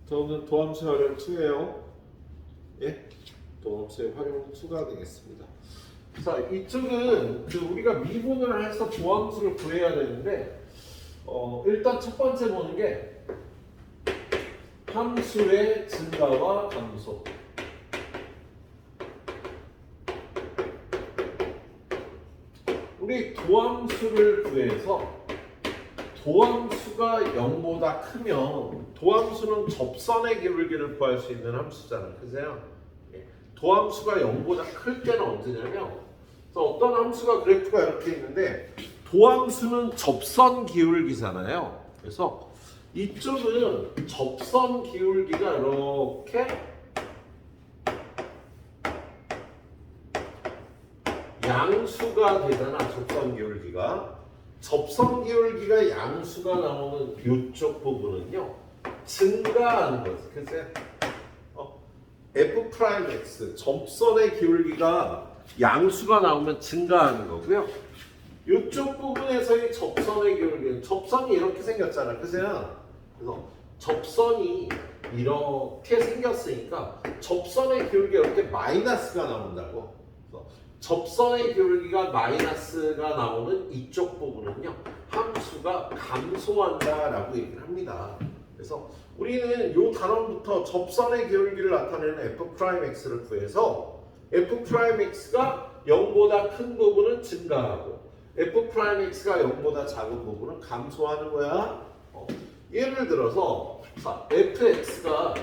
저는 도함수 활용 2예요. 예? 도함수의 활용 2가 되겠습니다. 자, 이쪽은 우리가 미분을 해서 도함수를 구해야 되는데 일단 첫 번째 보는 게 함수의 증가와 감소. 우리 도함수를 구해서 도함수가 0보다 크면 도함수는 접선의 기울기를 구할 수 있는 함수잖아요. 그죠? 도함수가 0보다 클 때는 언제냐면 어떤 함수가 그래프가 이렇게 있는데 도함수는 접선 기울기잖아요. 그래서 이쪽은 접선 기울기가 이렇게 양수가 되잖아. 접선 기울기가. 접선 기울기가 양수가 나오는 이쪽 부분은요 증가하는 거지. 그치? F'X 접선의 기울기가 양수가 나오면 증가하는 거고요. 이쪽 부분에서의 접선의 기울기는 접선이 이렇게 생겼잖아. 그죠? 그래서 접선이 이렇게 생겼으니까 접선의 기울기가 이렇게 마이너스가 나온다고. 접선의 기울기가 마이너스가 나오는 이쪽 부분은요 함수가 감소한다라고 얘기를 합니다. 그래서 우리는 이 단원부터 접선의 기울기를 나타내는 F'X를 구해서 F'X가 0보다 큰 부분은 증가하고 F'X가 0보다 작은 부분은 감소하는 거야. 예를 들어서 자, Fx가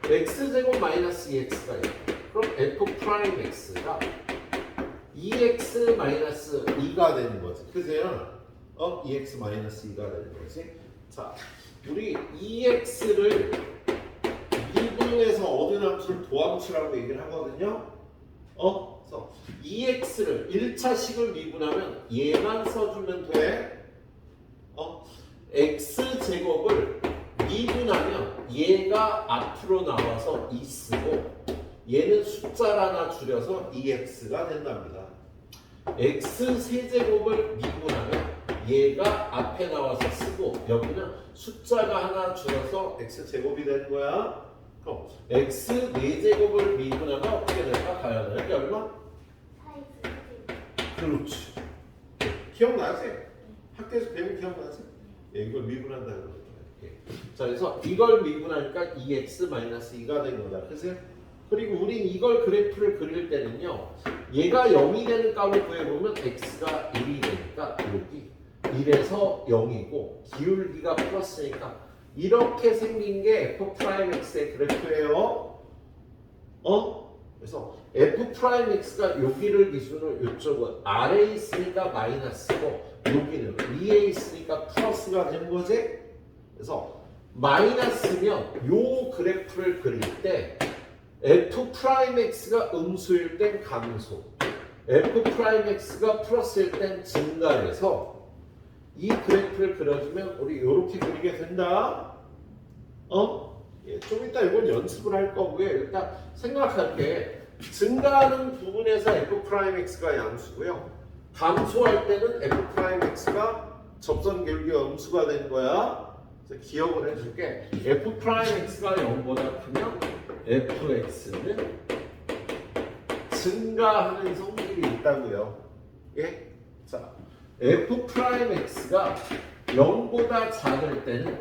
x제곱 마이너스 2x가 있다. 그럼 F'X가 2x 마이너스 2가 되는 거지. 그죠? 2x 마이너스 2가 되는 거지. 자, 우리 2x를 미분해서 얻은 함수를 도함수라고 얘기를 하거든요. 그래서 2x를 1차식을 미분하면 얘만 써주면 돼. x제곱을 미분하면 얘가 앞으로 나와서 2 쓰고 얘는 숫자를 하나 줄여서 2x가 된답니다. x 세제곱을 미분하면 얘가 앞에 나와서 쓰고 여기는 숫자가 하나 줄여서 x제곱이 되는 거야. 그럼 x 4제곱을 미분하면 어떻게 될까? 가야 되는 게 얼마? 4x. 그렇지. 기억나지? 학교에서 배운 기억나지? 이걸 미분한다 그러는 거야. 자, 그래서 이걸 미분하니까 2x-2가 된 거다. 그치? 그리고 우린 이걸 그래프를 그릴 때는요 얘가 0이 되는 값을 구해보면 x가 1이 되니까 여기 1에서 0이고 기울기가 플러스니까 이렇게 생긴 게 F'X의 그래프예요. 그래서 F'X가 여기를 기준으로 이쪽은 아래에 있으니까 마이너스고 여기는 위에 있으니까 플러스가 되는 거지. 그래서 마이너스면 요 그래프를 그릴 때 F'X가 음수일 땐 감소, F'X가 플러스일 땐 증가해서 이 그래프를 그려주면 우리 이렇게 그리게 된다. 좀 이따 이건 연습을 할 거고요. 일단 생각할 게 증가하는 부분에서 F'X가 양수고요. 감소할 때는 F'X가 접선 기울기가 음수가 된 거야. 그래서 기억을 해줄게. F'X가 0보다 크면 Fx는 증가하는 성질이 있다고요. 예? 자, F'X가 0보다 작을 때는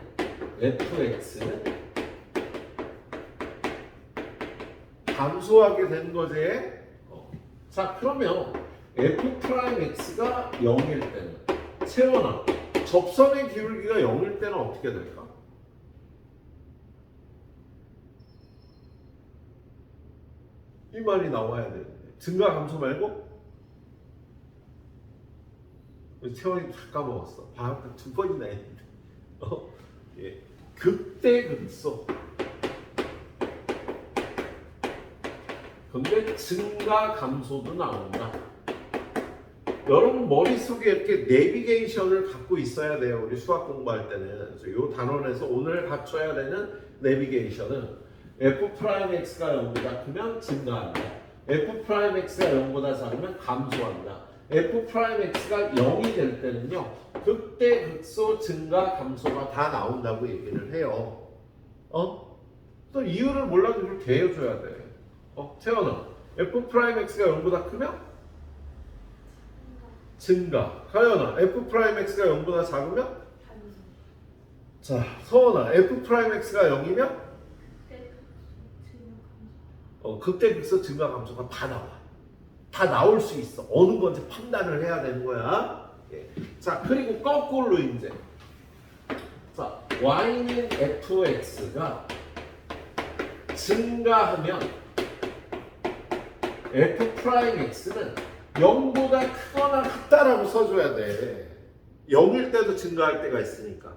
Fx는 감소하게 되는 거지. 자, 그러면 F'X가 0일 때는 채원아, 접선의 기울기가 0일 때는 어떻게 될까? 이 말이 나와야 되는데 증가 감소 말고 채원이 다 까먹었어. 방학 때 2번이나 했는데 예. 극대 극소. 근데 증가 감소도 나온다. 여러분 머릿속에 이렇게 내비게이션을 갖고 있어야 돼요. 우리 수학 공부할 때는. 이 단원에서 오늘 갖춰야 되는 내비게이션은 F'X가 0보다 크면 증가한다. F'X가 0보다 작으면 감소한다. F'X가 0이 될 때는요 극대 극소 증가 감소가 다 나온다고 얘기를 해요. 또 이유를 몰라도 이렇게 해줘야 돼. 태연아, f 프라임 x가 0보다 크면 증가. 가연아, f 프라임 x가 0보다 작으면 자, 서원아, f 프라임 x가 0이면 극대 극소 증가 감소가 다 나와. 다 나올 수 있어. 어느 건지 판단을 해야 되는 거야. 예. 자, 그리고 거꾸로 이제 자, y는 fx가 증가하면 f 프라임 x는 0보다 크거나 같다라고 써줘야 돼. 0일 때도 증가할 때가 있으니까.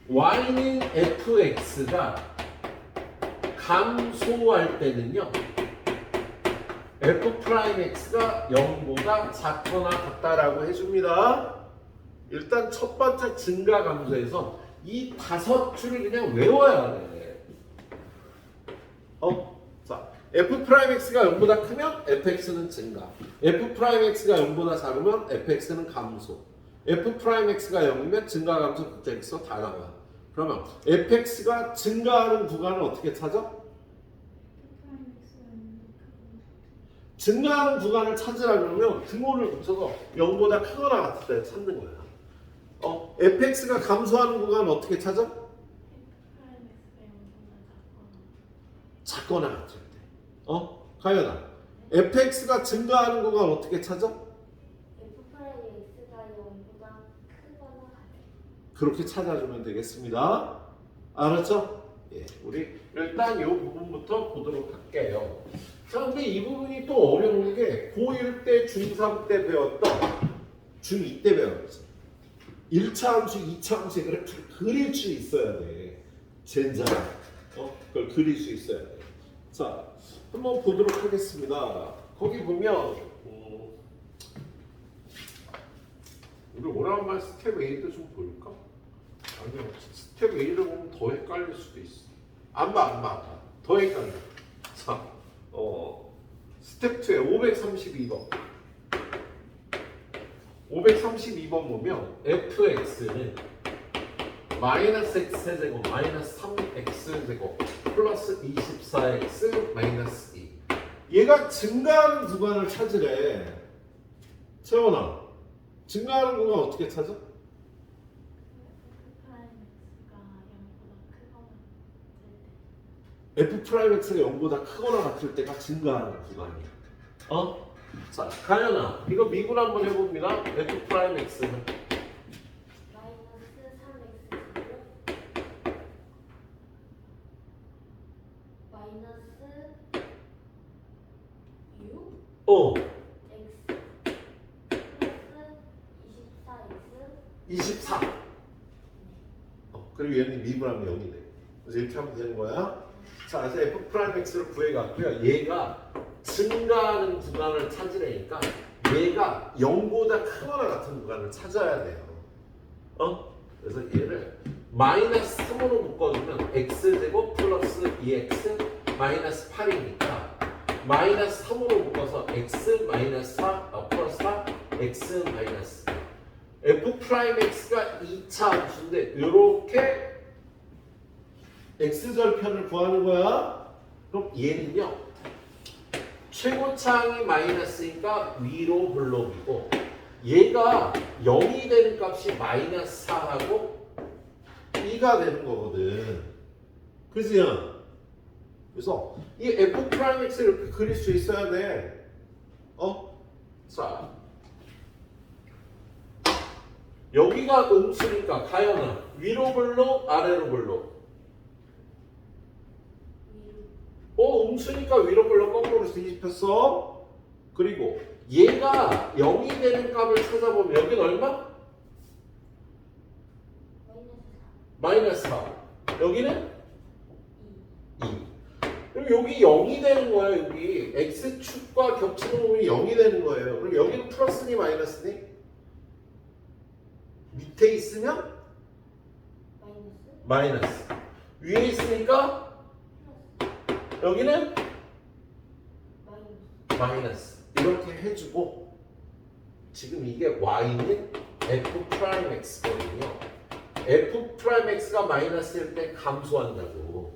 y는 fx가 감소할 때는요, f 프라임 x가 0보다 작거나 같다라고 해줍니다. 일단 첫 번째 증가 감소에서 이 5줄을 그냥 외워야 돼. 자, f 프라임 x가 0보다 크면 fx는 증가, f 프라임 x가 0보다 작으면 fx는 감소, f 프라임 x가 0이면 증가, 감소, 극대극소 다 나와. 그러면 fx가 증가하는 구간을 어떻게 찾아? 증가하는 구간을 찾으라 그러면 등호를 붙여서 0보다 크거나 같을 때 찾는 거야. fx가 감소하는 구간은 어떻게 찾아? 작거나 같을 때. 가연아, fx가 증가하는 구간 어떻게 찾아? 그렇게 찾아주면 되겠습니다. 알았죠? 예, 우리 일단 이 부분부터 보도록 할게요. 자, 근데 이 부분이 또 어려운 게 고1 때, 중3 때 배웠던 중2 때 배웠지. 1차 함수, 2차 함수의 그래프를 그릴 수 있어야 돼. 젠장. 그걸 그릴 수 있어야 돼. 자, 한번 보도록 하겠습니다. 거기 보면 우리 오랜만에 스텝 A도 좀 볼까? 아니요, 스텝 A를 보면 더 헷갈릴 수도 있어. 안 봐. 더 헷갈려. 자, 스텝 2에 532번. 532번 보면 fx는 마이너스 x제곱 마이너스 3x제곱 플러스 24x 마이너스 2. 얘가 증가하는 구간을 찾으래. 채원아, 증가하는 구간 어떻게 찾아? f 프라임 x가 0보다 크거나 같을 때가 증가하는 구간이야. 자, 가연아, 이거 미분 한번 해봅니다. f 프라임 x는 x 24. 그리고 얘는 미분하면 0이 돼. 그래서 이렇게 하면 되는 거야. 자, 그래서 f 프라임 x를 구해갖고요. 얘가 증가하는 구간을 찾으려니까 얘가 0보다 크거나 같은 구간을 찾아야 돼요. 그래서 얘를 마이너스 3으로 묶어주면 x제곱 플러스 2x 마이너스 8이니까 마이너스 3으로 묶어서 x 마이너스 4 플러스 4 x 마이너스 f 프라임 x가 2차 함수인데 이렇게 x절편을 구하는 거야. 그럼 얘는요, 최고차항이 마이너스니까 위로 블록이고 얘가 0이 되는 값이 마이너스 4하고 2가 되는 거거든. 그지요? 그래서 이 f 프라임 x를 이렇게 그릴 수 있어야 돼. 자, 여기가 음수니까 가연아, 위로 블록 아래로 블록. 음수니까 위로 블록 거꾸로 뒤집혔어. 그리고 얘가 0이 되는 값을 찾아보면 여긴 얼마? 마이너스 4. 여기는 2. 그럼 여기 0이 되는 거예요. 여기 x축과 겹치는 부분이 0이 되는 거예요. 그럼 여기는 플러스니 마이너스니? 밑에 있으면 마이너스. 위에 있으니까 여기는 마이너스. 이렇게 해주고 지금 이게 y는 f 프라임 x거든요. f 프라임 x가 마이너스일 때 감소한다고.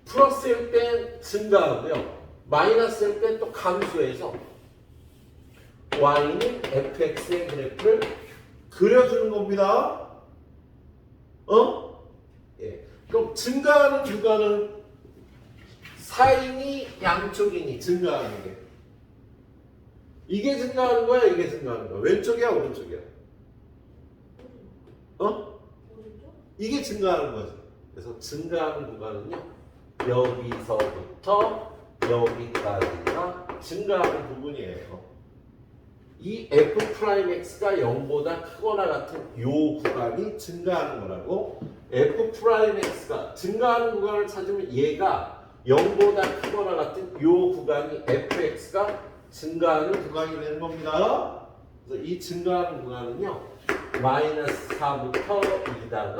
플러스일 때 증가하고요. 마이너스일 때 또 감소해서 y는 fx의 그래프를 그려주는 겁니다. 예. 그럼 증가하는 구간은 사인이 양쪽이니 증가하는 게. 이게 증가하는 거야, 이게 증가하는 거야. 왼쪽이야, 오른쪽이야? 이게 증가하는 거지. 그래서 증가하는 구간은요, 여기서부터 여기까지가 증가하는 부분이에요. 이 f'x가 0보다 크거나 같은 요 구간이 증가하는 거라고. f'x가 증가하는 구간을 찾으면 얘가 0보다 크거나 같은 요 구간이 fx가 증가하는 구간이 되는 겁니다. 그래서 이 증가하는 구간은요, 마이너스 4부터 2다가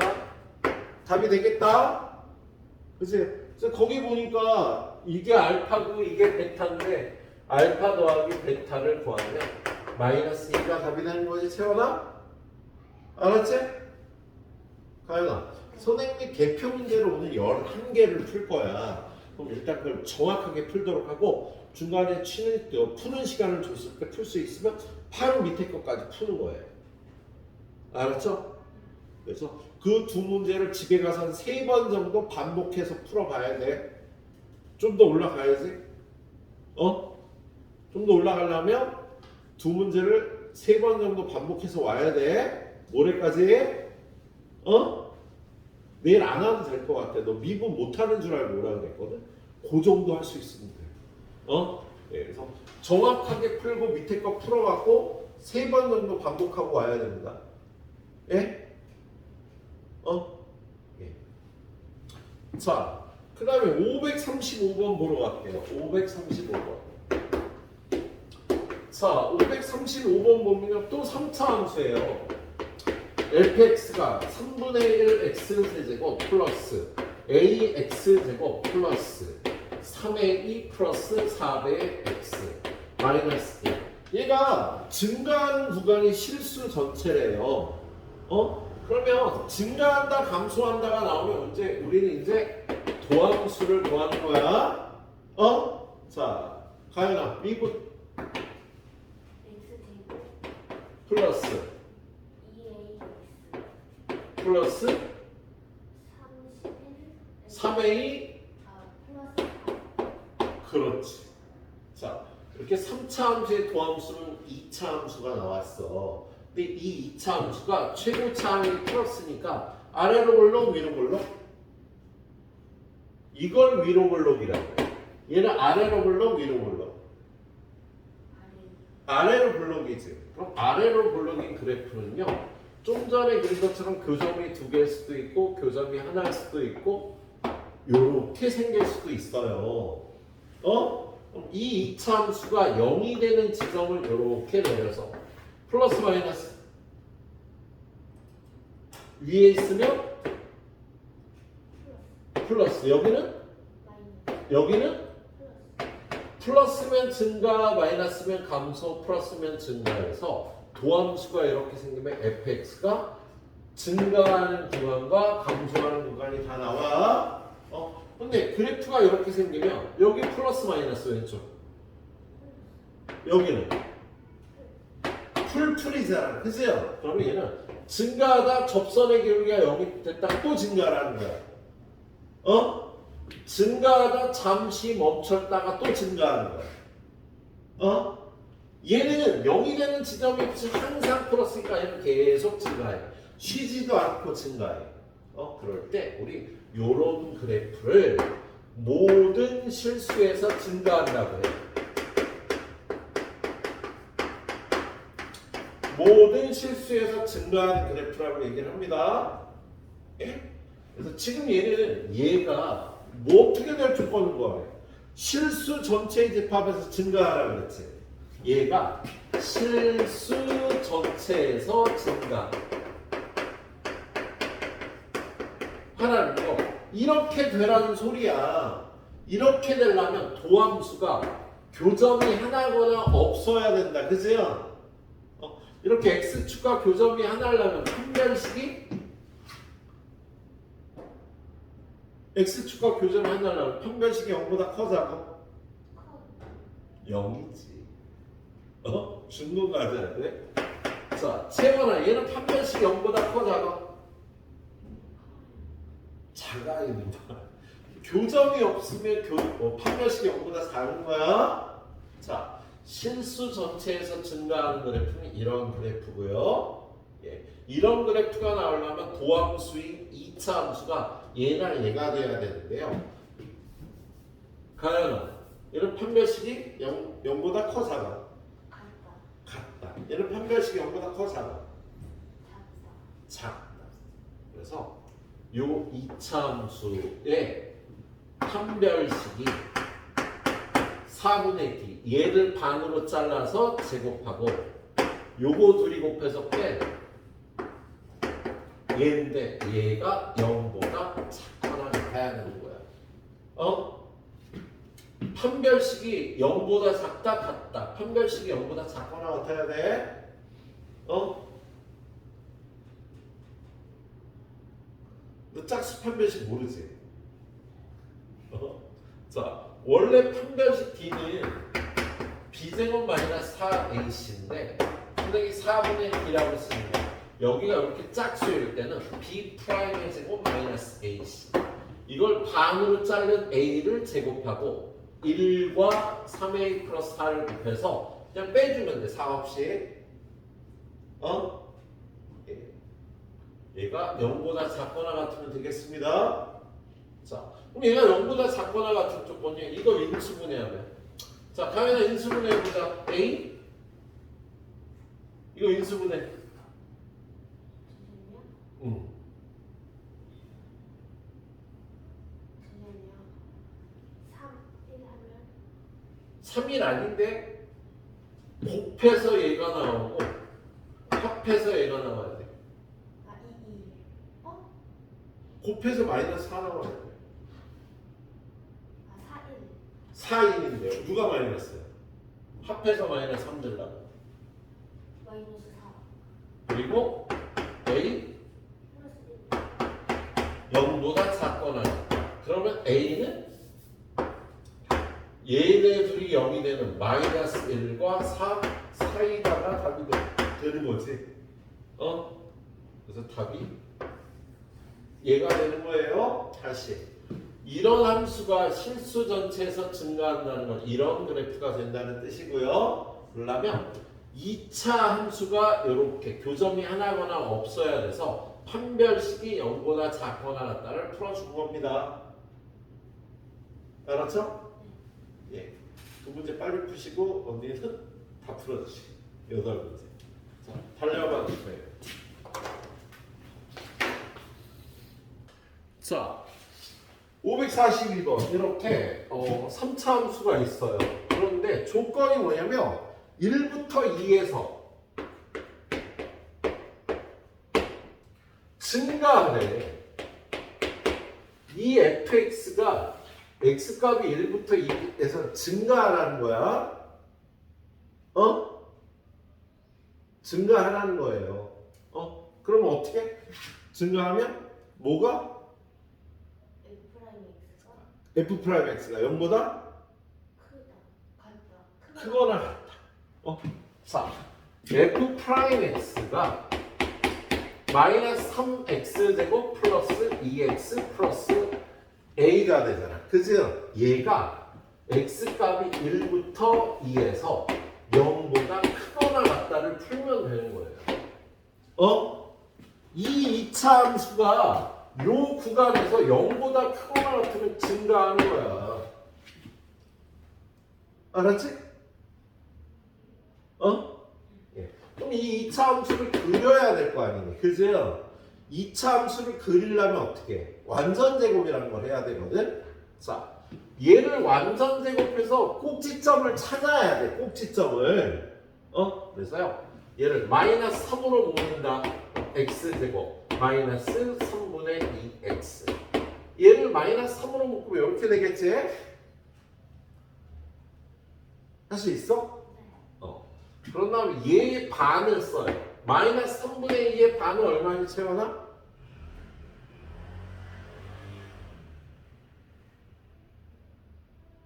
답이 되겠다. 그치? 그래서 거기 보니까 이게 알파고 이게 베타인데 알파 더하기 베타를 구하면 마이너스 2가 답이 되는 거지, 채원아? 알았지? 가연아, 선생님이 개표 문제를 오늘 11개를 풀 거야. 그럼 일단 그걸 정확하게 풀도록 하고 중간에 푸는 시간을 줬을 때 풀 수 있으면 바로 밑에 것까지 푸는 거예요. 알았죠? 그래서 그 두 문제를 집에 가서 한 3번 정도 반복해서 풀어봐야 돼. 좀 더 올라가야지. 좀 더 올라가려면 두 문제를 3번 정도 반복해서 와야 돼. 모레까지. 내일 안 와도 될 것 같아. 너 미분 못하는 줄 알고 오라고 그랬거든. 그 정도 할 수 있으면 돼. 네, 그래서 정확하게 풀고 밑에 거 풀어갖고 3번 정도 반복하고 와야 됩니다. 예? 예. 자, 그 다음에 535번 보러 갈게요. 535번. 자, 535번 보면 또 3차 함수예요. fx가 3분의 1 x세제곱 플러스 ax제곱 플러스 3의 2 플러스 4배의 x 마이너스 1. 얘가 증가하는 구간이 실수 전체래요. 그러면 증가한다 감소한다가 나오면 우리는 이제 도함수를 구하는 거야. 자, 가연아, 미분 플러스 2ax 플러스 3a 그렇지. 자, 이렇게 3차 함수의 도함수는 2차 함수가 나왔어. 근데 이 2차 함수가 최고차 함이 플러스니까 아래로 볼록 위로 볼록? 이걸 위로 볼록이라고 해. 얘는 아래로 볼록 위로 볼록? 아래로 볼록이지. 그럼 아래로 볼록인 그래프는요, 좀 전에 그린 것처럼 교점이 2개일 수도 있고 교점이 하나일 수도 있고 요렇게 생길 수도 있어요. 이 2차 함수가 0이 되는 지점을 요렇게 내려서 플러스 마이너스 위에 있으면 플러스, 여기는 플러스면 증가, 마이너스면 감소, 플러스면 증가해서 도함수가 이렇게 생기면 fx가 증가하는 구간과 감소하는 구간이 다 나와. 근데 그래프가 이렇게 생기면 여기 플러스 마이너스 왼쪽, 여기는 풀이잖아, 그죠? 그러면 얘는 증가하다 접선의 기울기가 0이 됐다가 또 증가하는 거야. 증가하다 잠시 멈췄다가 또 증가하는 거야. 얘는 0이 되는 지점이 항상 플러스니까 얘는 계속 증가해. 쉬지도 않고 증가해. 그럴 때 우리 요런 그래프를 모든 실수에서 증가한다고 해. 모든 실수에서 증가하는 그래프라고 얘기를 합니다. 예? 그래서 지금 얘가 뭐 어떻게 될 조건인 거야? 실수 전체의 집합에서 증가하라고 그랬지. 얘가 실수 전체에서 증가 하라는 거. 이렇게 되라는 소리야. 이렇게 되려면 도함수가 교점이 하나거나 없어야 된다. 그죠? 이렇게 x축과 교점이 하나려면 판별식이 x축과 교점한다면 판별식이 0보다 커 작아? 커. 0이지. 중근 가져야 돼. 자, 채원아 얘는 판별식이 0보다 커 작아? 작아야 된다. 교점이 없으면 판별식이 0보다 작은 거야. 자, 실수 전체에서 증가하는 그래프는 이런 그래프고요. 예, 이런 그래프가 나오려면 도함수인 2차 함수가 얘나 얘가 돼야 되는데요. 가연아, 얘는 판별식이 0보다 커 작아? 같다. 같다. 얘는 판별식이 0보다 커 작아? 작다. 작다. 그래서 요 2차 함수의 판별식이 4분의 d 얘를 반으로 잘라서 제곱하고 요거 둘이 곱해서 빼 얘인데 얘가 0보다 작거나 같아야 되는 거야. 판별식이 0보다 작다 같다. 판별식이 0보다 작거나 같아야 돼. 너 짝수 판별식 모르지? 자, 원래 판별식 D는 B제곱 마이너스 4AC인데 선생님이 4분의 D라고 쓰는 거야. 여기가 이렇게 짝수일 때는 B 프라임의 제곱 마이너스 AC 이걸 반으로 자른 A를 제곱하고 1과 3A 플러스 4를 곱해서 그냥 빼주면 돼. 4 없이. 얘가 0보다 작거나 같으면 되겠습니다. 자, 그럼 얘가 0보다 작거나 같은 조건이에요. 이거 인수분해하면. 자, 가연아 인수분해해보자. A? 이거 인수분해. 잠시만요. 응. 잠시만요. 3, 1 하면 3일 아닌데 곱해서 얘가 나오고 합해서 얘가 나와야 돼. 2, 2. 곱해서 마이너스 4 나와야 돼. 4, 1. 4인인데요. 누가 마이너스야? 합해서 마이너스 3 들라고. 마이너스 4. 그리고 A 플러스 1. 0보다 작거나 같다. 그러면 A는 얘네 둘이 0이 되는 마이너스 1과 4 사이다가 답이 되는 거지. 그래서 답이 얘가 되는 거예요. 다시 이런 함수가 실수 전체에서 증가한다는 건 이런 그래프가 된다는 뜻이고요. 그러려면 2차 함수가 이렇게 교점이 하나거나 없어야 돼서 판별식이 0보다 작거나 같다를 풀어준 겁니다. 알았죠? 예. 두 문제 빨리 푸시고 언니는 다 풀어주시고 8문제. 자, 달려봐 주세요. 자, 542번 이렇게 3차 함수가 있어요. 그런데 조건이 뭐냐면 1부터 2에서 증가하네. 이 fx가 x값이 1부터 2에서 증가하라는 거야. 증가하라는 거예요. 그럼 어떻게? 증가하면 뭐가? F 프라임 X가 f'(x가) 0보다 크다. 같다. 크거나 같다. 자, f'(x가) 마이너스 3x 제곱 플러스 2x 플러스 a가 되잖아. 그죠? 얘가 x값이 1부터 2에서 0보다 크거나 같다를 풀면 되는 거예요. 이 2차 함수가 요 구간에서 0보다 크거나 같으면 증가하는 거야. 알았지? 예. 그럼 이 2차 함수를 그려야 될 거 아니니? 그죠? 2차 함수를 그리려면 어떻게 해? 완전 제곱이라는 걸 해야 되거든? 자, 얘를 완전 제곱해서 꼭지점을 찾아야 돼. 꼭지점을. 그래서요. 얘를 마이너스 3으로 묶는다. x제곱 마이너스 3분의 2x. 얘를 마이너스 3으로 묶으면 이렇게 되겠지? 할 수 있어? 그런 다음에 얘의 반을 써요. 마이너스 3분의 2의 반은 얼마인지 채워놔?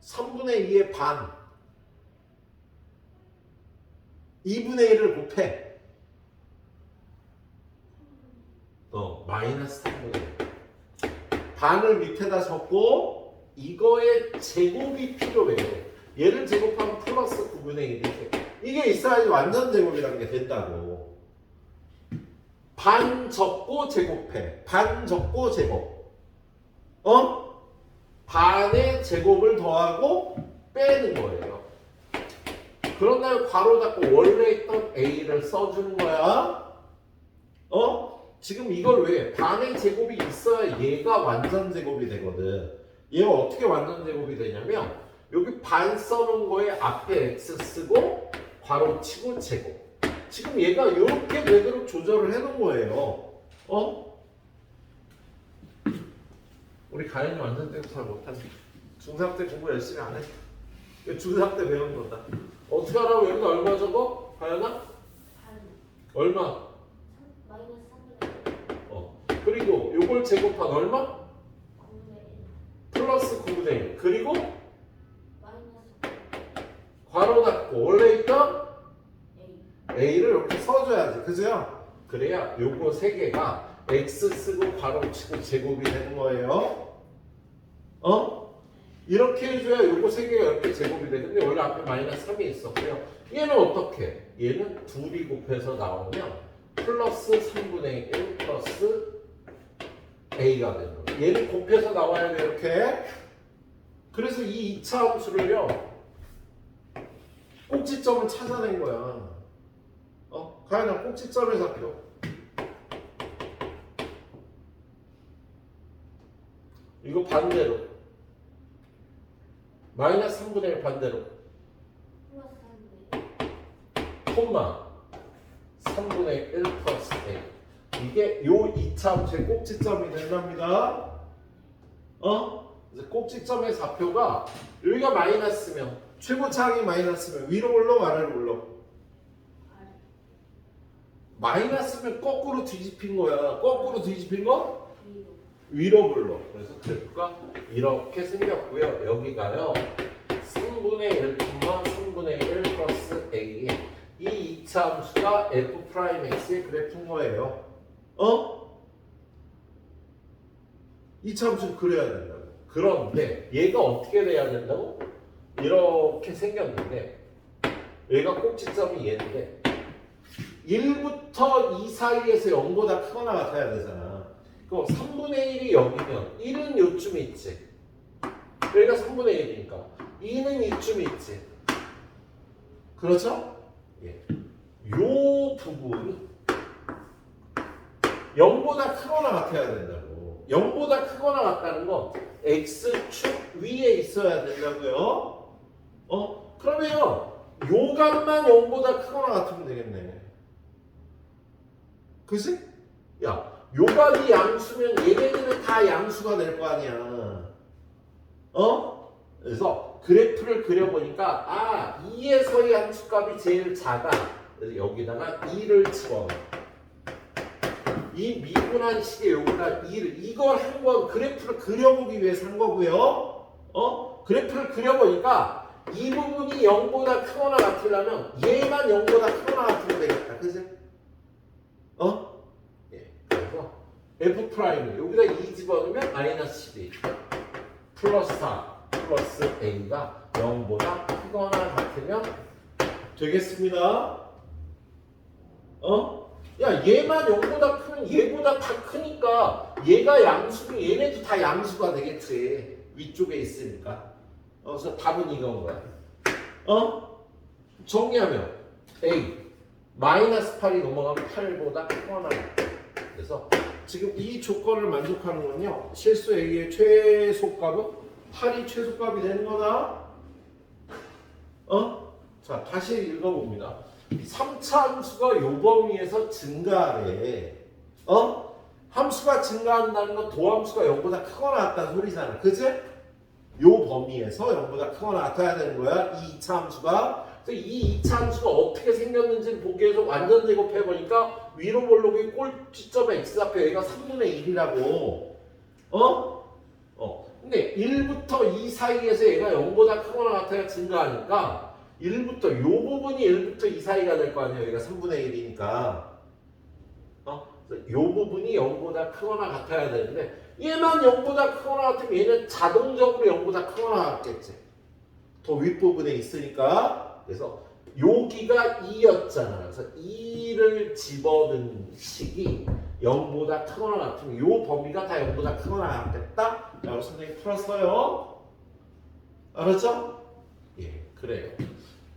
3분의 2의 반 2분의 1을 곱해. 마이너스 3분의 1. 반을 밑에다 적고 이거의 제곱이 필요해. 얘를 제곱하면 플러스 9분의 1이 돼. 이게 있어야지 완전 제곱이라는 게 된다고. 반 적고 제곱해. 반 적고 제곱. 반의 제곱을 더하고 빼는 거예요. 그런 다음에 괄호 닫고 원래 있던 A를 써주는 거야. 지금 이걸 왜? 반의 제곱이 있어야 얘가 완전 제곱이 되거든. 얘가 어떻게 완전 제곱이 되냐면 여기 반 써놓은 거에 앞에 X 쓰고 괄호 치고 제곱. 지금 얘가 이렇게 되도록 조절을 해놓은 거예요. 우리 가연이 완전 제곱 잘 못하지. 중3 때 공부 열심히 안 해. 중3 때 배운 거다. 어떻게 하라고? 여기다 얼마 적어? 가연아? 반 얼마? 마이너스 3분의 1 그리고 요걸 제곱한 얼마? 9분의 1 플러스 9분의 1. 그리고 마이너스 괄호 닫고 원래 있던 A A를 이렇게 써줘야지. 그죠? 그래야 요거 세 개가 X 쓰고 괄호 치고 제곱이 되는 거예요. 이렇게 해줘야 요거 세 개가 이렇게 제곱이 돼. 근데 원래 앞에 마이너스 3이 있었고요. 얘는 어떻게? 얘는 둘이 곱해서 나오면 플러스 3분의 1 플러스 A가 되는 거예요. 얘는 곱해서 나와야 돼, 이렇게. 그래서 이 2차 함수를요, 꼭지점을 찾아낸 거야. 가연아, 꼭지점에 잡혀. 이거 반대로. 마이너스 3분의 1 반대로. 플러스 3분의 1 콤마 3분의 1 플러스 A. 이게 요 2차 함수의 꼭지점이 된답니다. 그래서 꼭지점의 좌표가 여기가 마이너스면 최고차항이 마이너스면 위로 올라 아래로 올라? R 마이너스면 거꾸로 뒤집힌 거야. 거꾸로 뒤집힌 거? 위로 위로 불러. 그래서 그래프가 이렇게 생겼고요. 여기가요 3분의 1, 3분의 1 플러스 A. 이 2차 함수가 F'X의 그래프인 거예요. 2차 함수는 그래야 된다고. 그런데 얘가 어떻게 돼야 된다고? 이렇게 생겼는데 얘가 꼭지점이 얘인데 1부터 2 사이에서 0보다 크거나 같아야 되잖아. 그럼 3분의 1이 여기면 1은 요쯤에 있지. 여기가 3분의 1이니까 2는 이쯤에 있지. 그렇죠? 예. 요 부분이 0보다 크거나 같아야 된다고. 0보다 크거나 같다는 건 X축 위에 있어야 된다고요. 그러면 요 값만 0보다 크거나 같으면 되겠네. 그치? 야, 요 값이 양수면 얘네들은 다 양수가 될 거 아니야. 그래서 그래프를 그려보니까 2에서의 함수값이 제일 작아. 그래서 여기다가 2를 집어넣어. 이 미분한 식의 여기다 2를 이걸 한 건 그래프를 그려보기 위해서 한 거고요. 그래프를 그려보니까 이 부분이 0보다 크거나 같으려면 얘만 0보다 크거나 같으면 되겠다. 그치? 예. 그래서 F 프라임 여기다 2 집어넣으면 마이너스 12 플러스 4 플러스 A가 0보다 크거나 같으면 되겠습니다. 야, 얘만 0보다 크면 얘보다 다 크니까 얘가 양수면 얘네도 다 양수가 되겠지. 위쪽에 있으니까. 그래서 답은 이건 거야. 정리하면 A 마이너스 8이 넘어가면 8보다 크거나 같다. 그래서 지금 이 조건을 만족하는 건요. 실수 A의 최소값은 8이 최소값이 되는 거다. 자, 다시 읽어봅니다. 3차 함수가 요 범위에서 증가해. 함수가 증가한다는 건 도함수가 0보다 크거나 같다는 소리잖아. 그치? 요 범위에서 0보다 크거나 같아야 되는 거야. 이 2차 함수가. 그래서 이 2차 함수가 어떻게 생겼는지를 보기 위해서 완전 제곱해보니까 위로 볼록이 꼴찌점에 x 앞에 여기가 3분의 1이라고. 근데 1부터 2 사이에서 얘가 0보다 크거나 같아야 증가하니까 1부터 요 부분이 1부터 2 사이가 될 거 아니에요. 여기가 3분의 1이니까. 요 부분이 0보다 크거나 같아야 되는데 얘만 0보다 크거나 같으면 얘는 자동적으로 0보다 크거나 같겠지. 더 윗부분에 있으니까. 그래서 여기가 2였잖아. 그래서 2를 집어넣은 식이 0보다 크거나 같으면 요 범위가 다 0보다 크거나 같겠다. 라고 선생님이 풀었어요. 알았죠? 예, 그래요.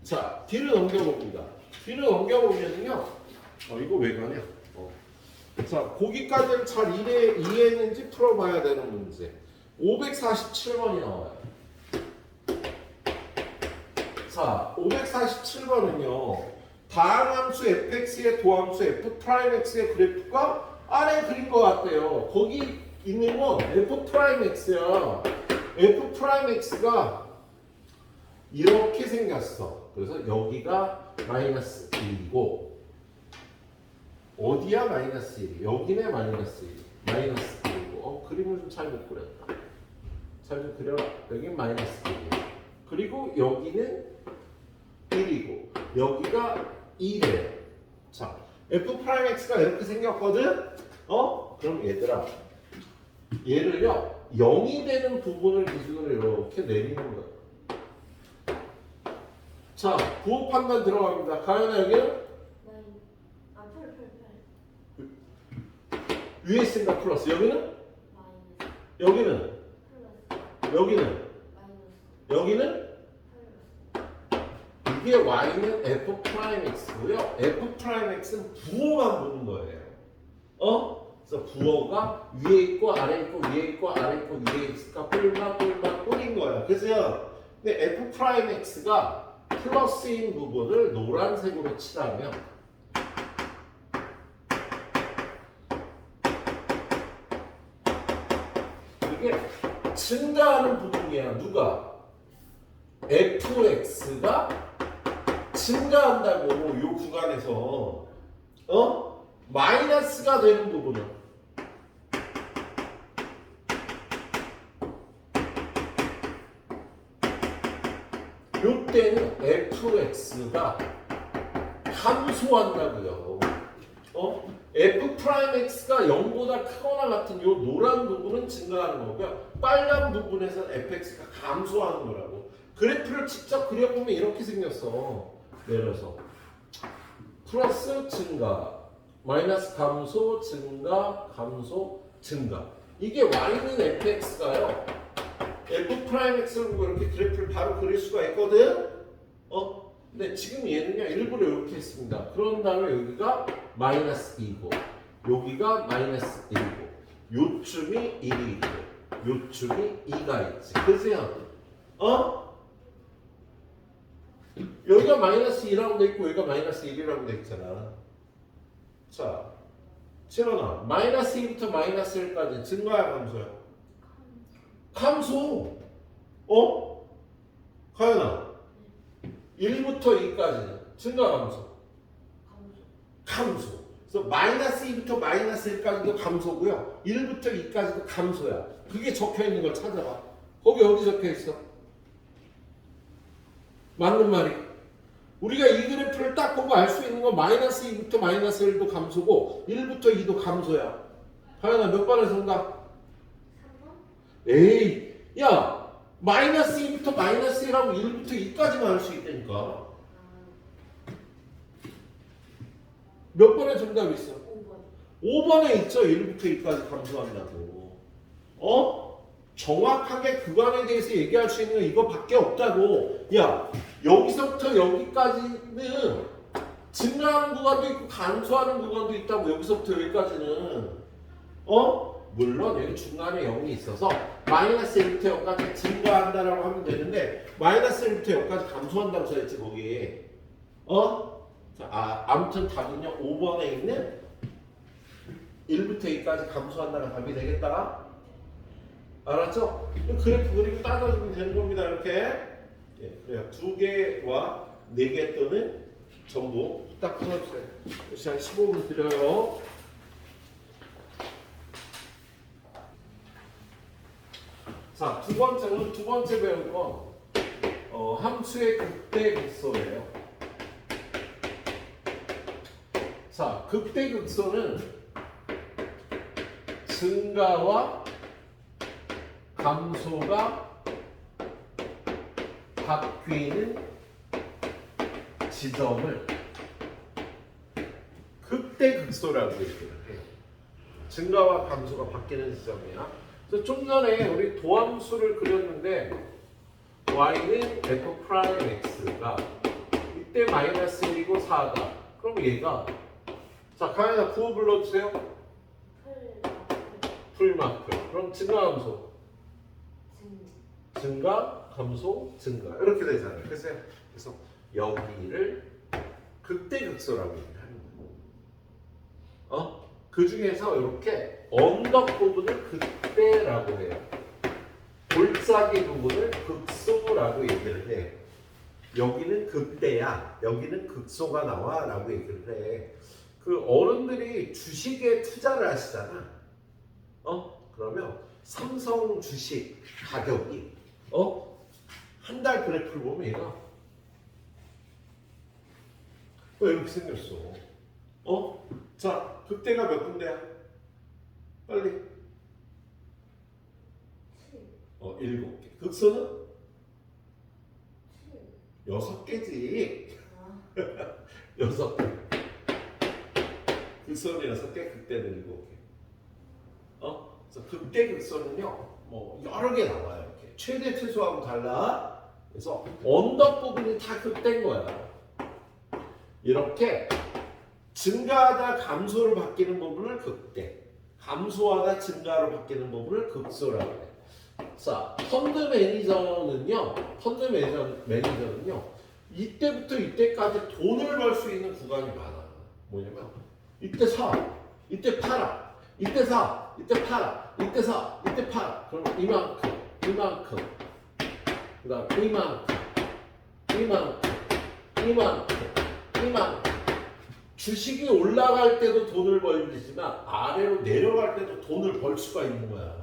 자, 뒤로 넘겨봅니다. 뒤로 넘겨보면요. 이거 왜 가냐? 자, 거기까지는 잘 이해했는지 풀어봐야 되는 문제. 547번이 나와요. 자, 547번은요. 다항함수 fx의 도함수 f'x의 그래프가 아래 그린 것 같아요. 거기 있는 건 f'x야. f'x가 이렇게 생겼어. 그래서 여기가 마이너스 1이고 어디야 마이너스 1이? 여기네 마이너스 1이. 마이너스 1이고 그림을 좀 잘 못 그렸다. 잘 좀 그려라. 여긴 마이너스 1이야. 그리고 여기는 1이고 여기가 2래요. 자, f'x가 이렇게 생겼거든? 그럼 얘들아 얘를요 0이 되는 부분을 기준으로 이렇게 내리는 거야. 자, 부호 판단 들어갑니다. 가연아 여기는? 위에 있으니까 플러스. 여기는? 여기는? 여기는? 여기는? 이게 y는 f'x고요. f'x는 부호만 보는 거예요. 그래서 부호가 위에 있고 아래 있고 위에 있고 아래 있고 위에 있으니까 뿔만 뿔인 거야. 그죠? 근데 f'x가 플러스인 부분을 노란색으로 칠하면 이게 증가하는 부분이야. 누가? fx가 증가한다고 이 구간에서 마이너스가 되는 부분은 이때는 fx가 감소한다고요. f'x가 0보다 크거나 같은 이 노란 부분은 증가하는 거고요. 빨간 부분에서는 fx가 감소하는 거라고. 그래프를 직접 그려보면 이렇게 생겼어. 내려서 플러스 증가, 마이너스 감소, 증가, 감소, 증가. 이게 y는 fx가요. f'x를 보고 이렇게 그래프를 바로 그릴 수가 있거든. 근데 지금 얘는요 일부러 이렇게 했습니다. 그런 다음에 여기가 마이너스 2고 여기가 마이너스 1이고 요쯤이 1이 있고 요쯤이 2가 있지. 그래서 여기가 마이너스 2라고 돼 있고 여기가 마이너스 1이라고 돼 있잖아. 자, 채원아 마이너스 2부터 마이너스 1까지 증가야 감소야? 감소. 가연아 1부터 2까지는 증가 감소? 감소. 그래서 마이너스 2부터 마이너스 1까지도 감소고요. 1부터 2까지도 감소야. 그게 적혀 있는 걸 찾아봐. 거기 어디 적혀 있어? 맞는 말이. 우리가 이 그래프를 딱 보고 알 수 있는 건 마이너스 2부터 마이너스 1도 감소고 1부터 2도 감소야. 가연아 몇 번에서 응답? 3번? 에이, 야! 마이너스 2부터 마이너스 1하고 1부터 2까지만 알 수 있다니까. 몇 번에 정답이 있어? 5번. 5번에 있죠. 1부터 2까지 감소한다고. 정확하게 구간에 대해서 얘기할 수 있는 건 이거밖에 없다고. 야, 여기서부터 여기까지는 증가하는 구간도 있고 감소하는 구간도 있다고. 여기서부터 여기까지는. 물론 여기 중간에 0이 있어서 마이너스 1부터 0까지 증가한다라고 하면 되는데 마이너스 1부터 0까지 감소한다고 써있지 거기. 아무튼 답은요 5번에 있는 1부터 2까지 감소한다가 답이 되겠다. 알았죠? 그래프 그리고 따져주면 되는 겁니다. 이렇게. 예, 그래요. 2개와 4개 또는 전부 딱 풀어주세요. 시간 15분 드려요. 자, 두 번째 배울 건 함수의 극대극소예요. 자, 극대극소는 증가와 감소가 바뀌는 지점을 극대극소라고 얘기를 해요. 증가와 감소가 바뀌는 지점이야. 그래서 좀 전에 우리 도함수를 그렸는데 y는 f 프라임 x가 이때 마이너스 1이고 4다. 그럼 얘가 자, 가연아 구호 불러주세요. 풀마크. 그럼 증가 감소. 증가 감소 증가 이렇게 되잖아요. 그래서 여기를 극대극소라고 얘기하는 거예요. 그 중에서 이렇게 언덕 부분을 극대라고 해요. 골짜기 부분을 극소라고 얘기를 해. 여기는 극대야, 여기는 극소가 나와 라고 얘기를 해. 그 어른들이 주식에 투자를 하시잖아. 그러면 삼성 주식 가격이 한 달 그래프를 보면 얘가 왜 이렇게 생겼어? 자, 극대가 몇 군데야? 빨리. 7개. 극소는? 6개지. 6개. 극소는 6개, 극대는 7개. 그래서 극대 극소는요, 뭐 여러 개 나와요. 이렇게 최대 최소하고 달라. 그래서 언덕 부분이 다 극대인 거야. 이렇게 증가하다 감소로 바뀌는 부분을 극대, 감소하다 증가로 바뀌는 부분을 극소라고 해. 자, 펀드 매니저는요, 이때부터 이때까지 돈을 벌 수 있는 구간이 많아. 뭐냐면 이때 사, 이때 팔아, 이때 사, 이때 팔아, 이때 사, 이때 팔아. 그럼 이만큼, 그다음 이만큼. 주식이 올라갈 때도 돈을 벌지만 아래로 내려갈 때도 돈을 벌 수가 있는 거야.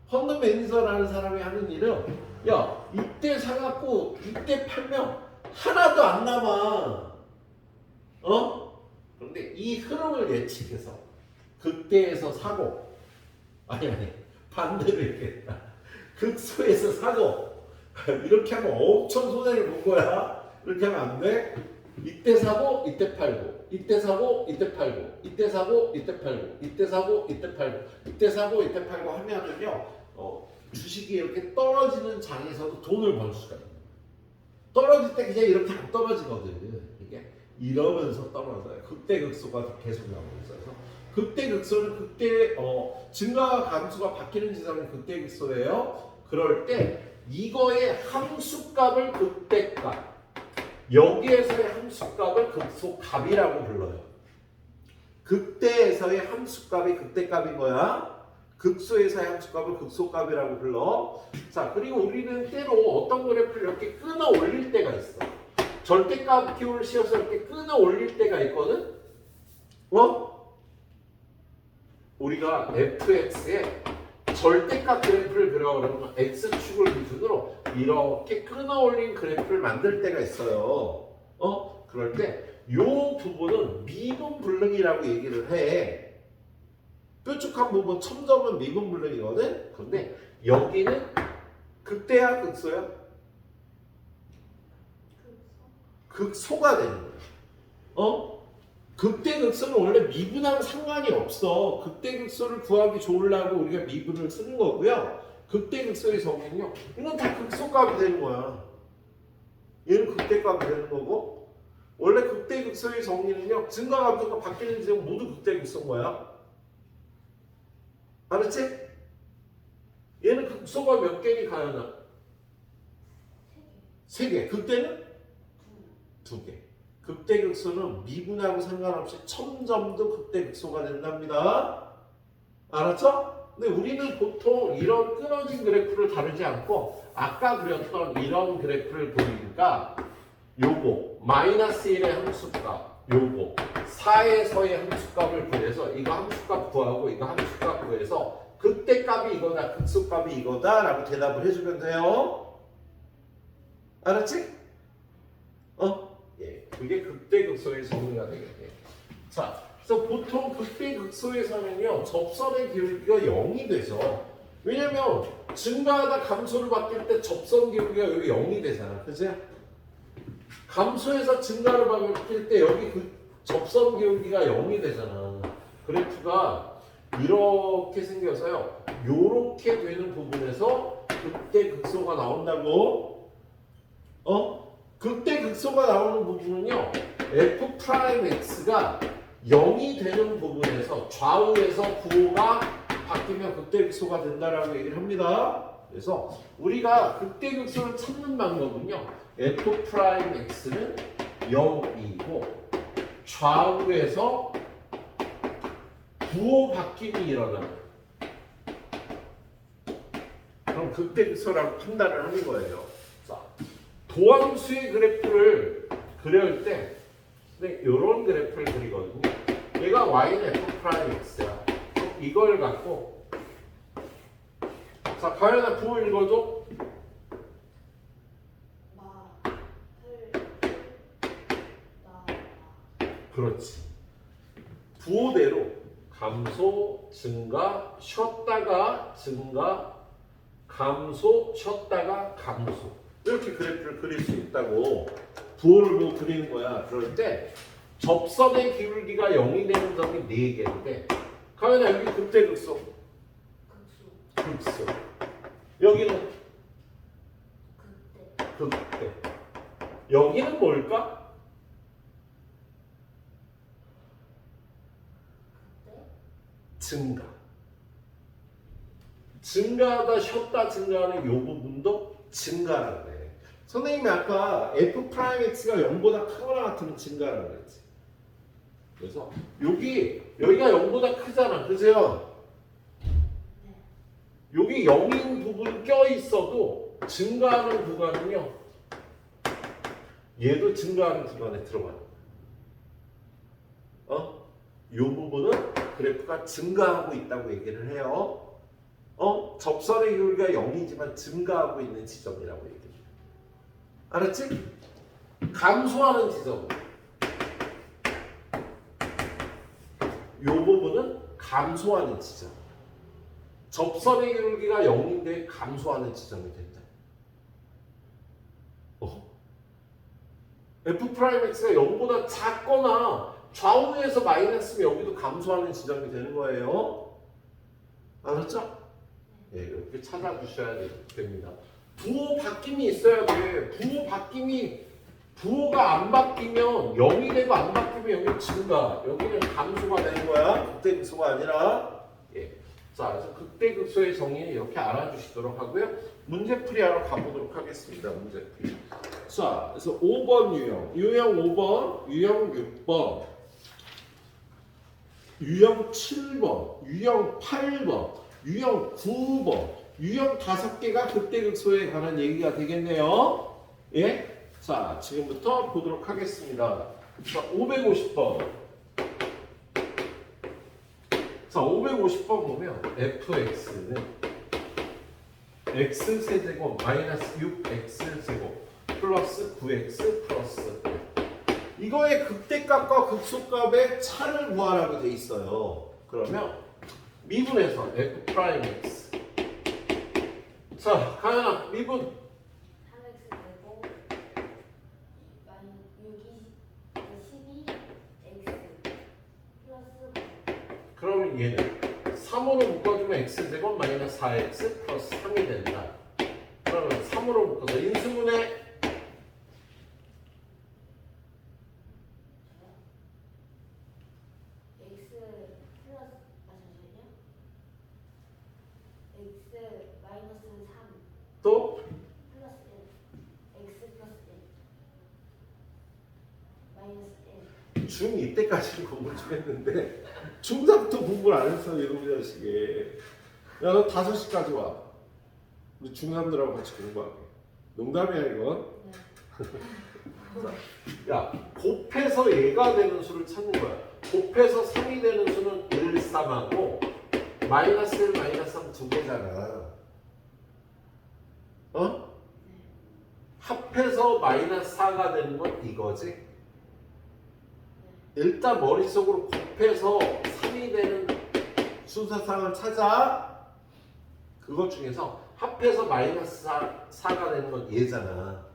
펀드 매니저라는 사람이 하는 일은 야, 이때 사갖고 이때 팔면 하나도 안 남아. 그런데 이 흐름을 예측해서 극대에서 사고 아니 반대로 얘기했다. 극소에서 사고 이렇게 하면 엄청 손해를 본 거야. 이렇게 하면 안 돼. 이때 사고 이때 팔고, 이때 사고 이때 팔고, 이때 사고 이때 팔고, 이때 사고 이때 팔고, 이때 사고 이때 팔고 하면은요, 주식이 이렇게 떨어지는 장에서도 돈을 벌 수가 있는 거야. 떨어질 때 그냥 이렇게 안 떨어지거든. 이게 이러면서 떨어져요. 극대극소가 계속 나오고 있어요. 극대극소는 증가와 감소가 바뀌는 지점이 극대극소예요. 그럴 때 이거의 함수값을 극대값, 여기에서의 함수값을 극소값이라고 불러요. 극대에서의 함수값이 극대값인 거야. 극소에서의 함수값을 극소값이라고 불러. 자, 그리고 우리는 때로 어떤 그래프를 이렇게 끊어 올릴 때가 있어. 절대값 키를 씌워서 이렇게 끊어 올릴 때가 있거든. 우리가 fx의 절대값 그래프를 그려오려면 x축을 기준으로 이렇게 끊어올린 그래프를 만들 때가 있어요. 그럴 때 이 부분은 미분불능이라고 얘기를 해. 뾰족한 부분 첨점은 미분불능이거든. 그런데 여기는 극대야 극소야? 극소가 되는 거야. 극대극소는 원래 미분하고 상관이 없어. 극대극소를 구하기 좋으려고 우리가 미분을 쓰는 거고요. 극대극소의 성능은요, 이건 다 극소값이 되는 거야. 얘는 극대값이 되는 거고, 원래 극대극소의 성능은요, 증가감소가 바뀌는 지점 모두 극대극소인 거야. 알았지? 얘는 극소가 몇 개니 가연아? 3개. 극대는? 2개. 극대극소는 미분하고 상관없이 첨점도 극대극소가 된답니다. 알았죠? 근데 우리는 보통 이런 끊어진 그래프를 다루지 않고 아까 그렸던 이런 그래프를 보니까 요거 마이너스 1의 함수값, 요거 4에서의 함수값을 구해서 이거 함수값 구하고 이거 함수값 구해서 극대 값이 이거다, 극소 값이 이거다 라고 대답을 해주면 돼요. 알았지? 예, 그게 극대 극소의 정의가 되겠네요. 자, 그래서 보통 극대 극소에서는요 접선의 기울기가 0이 돼서, 왜냐면 증가하다 감소를 바뀔 때 접선 기울기가 여기 0이 되잖아, 그치? 감소해서 증가를 바뀔 때 여기 그 접선 기울기가 0이 되잖아. 그래프가 이렇게 생겨서요 요렇게 되는 부분에서 극대 극소가 나온다고. 극대 극소가 나오는 부분은요 f'(x가 0이 되는 부분에서 좌우에서 구호가 바뀌면 극대 극소가 된다라고 얘기를 합니다. 그래서 우리가 극대 극소를 찾는 방법은요 f'(x는 0이고 좌우에서 구호 바뀜이 일어나요. 그럼 극대 극소라고 판단을 하는 거예요. 자, 도함수의 그래프를 그릴 때 이런 그래프를 그리거든요. 얘가 y는 f'(x야. 이걸 갖고, 자, 가연아 부호 읽어줘. 그렇지. 부호대로 감소, 증가, 쉬었다가 증가, 감소, 쉬었다가 감소. 이렇게 그래프를 그릴 수 있다고. 부호를 보고 그리는 거야. 그럴 때 접선의 기울기가 0이 되는 점이 4개인데, 가연아 여기 극대 극소. 극소. 여기는 극대. 여기는 뭘까? 증가. 증가하다 쉬었다 증가하는 이 부분도 증가라고 해. 선생님이 아까 f'(x가 0보다 크거나 같으면 증가라고 그랬지. 그래서 여기가 0보다 크잖아, 그죠? 여기 0인 부분 껴 있어도 증가하는 구간은요 얘도 증가하는 구간에 들어가는 거야. 이 부분은 그래프가 증가하고 있다고 얘기를 해요. 접선의 기울기가 0이지만 증가하고 있는 지점이라고 얘기해요. 알았지? 감소하는 지점. 이 부분은 감소하는 지점. 접선의 기울기가 0인데 감소하는 지점이 된다. f'(x가 0보다 작거나 좌우에서 마이너스면 여기도 감소하는 지점이 되는 거예요. 알았죠? 네, 이렇게 찾아주셔야 됩니다. 부호 바뀜이 있어야 돼. 부호가 안 바뀌면 0이 되고 안 바뀌면 여기 증가, 여기는 감소가 되는 거야. 극대 극소가 아니라. 예. 자, 그래서 극대 극소의 정의는 이렇게 알아주시도록 하고요. 문제풀이하러 가보도록 하겠습니다. 문제풀이. 자, 그래서 5번 유형 5번, 유형 6번, 유형 7번, 유형 8번, 유형 9번, 유형 5개가 극대 극소에 관한 얘기가 되겠네요. 예? 자, 지금부터 보도록 하겠습니다. 자, 550번. 자, 550번 보면 fx는 x세제곱 마이너스 6x세곱 플러스 9x 플러스 1. 이거의 극대값과 극소값의 차를 구하라고 돼 있어요. 그러면 미분해서 f'(x). 자, 가연아, 미분. 3x 되고 12x 플러스. 그러면 얘는 3으로 묶어주면 x제곱 마이너스 4x 플러스 3이 된다. 그러면 3으로 묶어서 인수분해 x 플러스 잠시만요. x 마이너스 3 또 플러스 1 x 플러스 1 마이너스 1. 중2 때까지는 공부를 좀 했는데 중3부터 공부를 안 했어 이놈의 자식이. 야, 너 5시까지 와. 우리 중3들하고 같이 공부하게. 농담이야 이건. 야, 곱해서 얘가 되는 수를 찾는 거야. 곱해서 3이 되는 수는 1, 3하고 마이너스 1, 마이너스 3 두 개잖아. 어? 합해서 마이너스 4가 되는 건 이거지. 일단 머릿속으로 곱해서 3이 되는 순서상을 찾아. 그것 중에서 합해서 마이너스 4가 되는 건 얘잖아.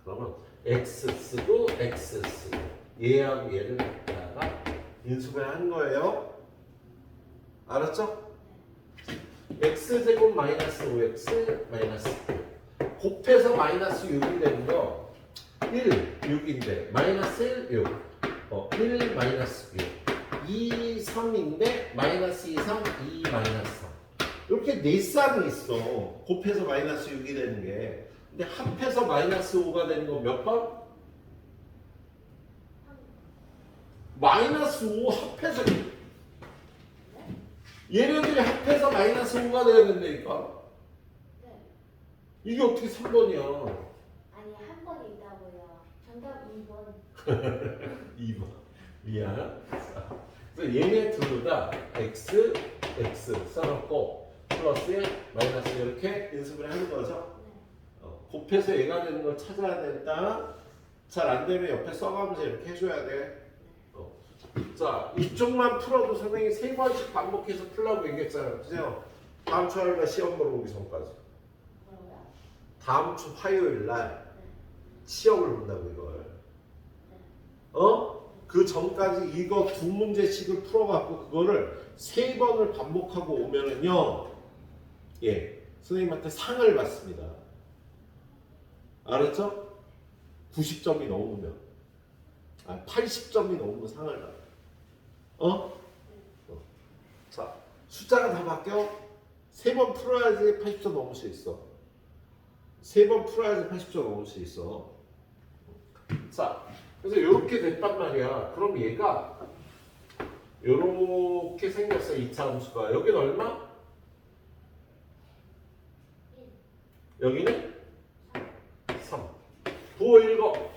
그러면 x 쓰고 x 쓰고 얘하고 얘를 갖다가 인수분해한 거예요. 알았죠? x제곱 마이너스 5x 마이너스 9 곱해서 마이너스 6이 되는 거 1, 6인데 마이너스 1, 6 1 마이너스 6 2, 3인데 마이너스 2, 3, 2 마이너스 3 이렇게 네 쌍이 있어. 곱해서 마이너스 6이 되는 게. 근데 합해서 마이너스 5가 되는 건 몇 번? 마이너스 5 합해서 얘네들이 합해서 마이너스 5가 돼야 된다니까. 네. 이게 어떻게 3번이야? 아니 한 번 있다고요. 정답 2번. 2번. 미안. 그래서 얘네 둘 다 x, x 써놓고 플러스에 마이너스 이렇게 인수분해 하는 거죠. 네. 곱해서 얘가 되는 걸 찾아야 된다. 잘 안 되면 옆에 써가면서 이렇게 해줘야 돼. 자, 이쪽만 풀어도 선생님이 3번씩 반복해서 풀라고 얘기했잖아요. 그죠? 다음 주 화요일 날 시험 보러 오기 전까지. 뭐라고요? 다음 주 화요일 날 네. 시험을 본다고 이걸. 그 전까지 이거 두 문제씩을 풀어갖고 그거를 3번을 반복하고 오면은요, 예, 선생님한테 상을 받습니다. 알았죠? 90점이 넘으면, 80점이 넘으면 상을 받아. 자, 숫자가 다 바뀌어. 3번 풀어야지 80점 넘을 수 있어. 3번 풀어야지 80점 넘을 수 있어. 자, 그래서 이렇게 됐단 말이야. 그럼 얘가 이렇게 생겼어. 2차 함수가. 여기는 얼마? 여기는 3. 부호 읽어.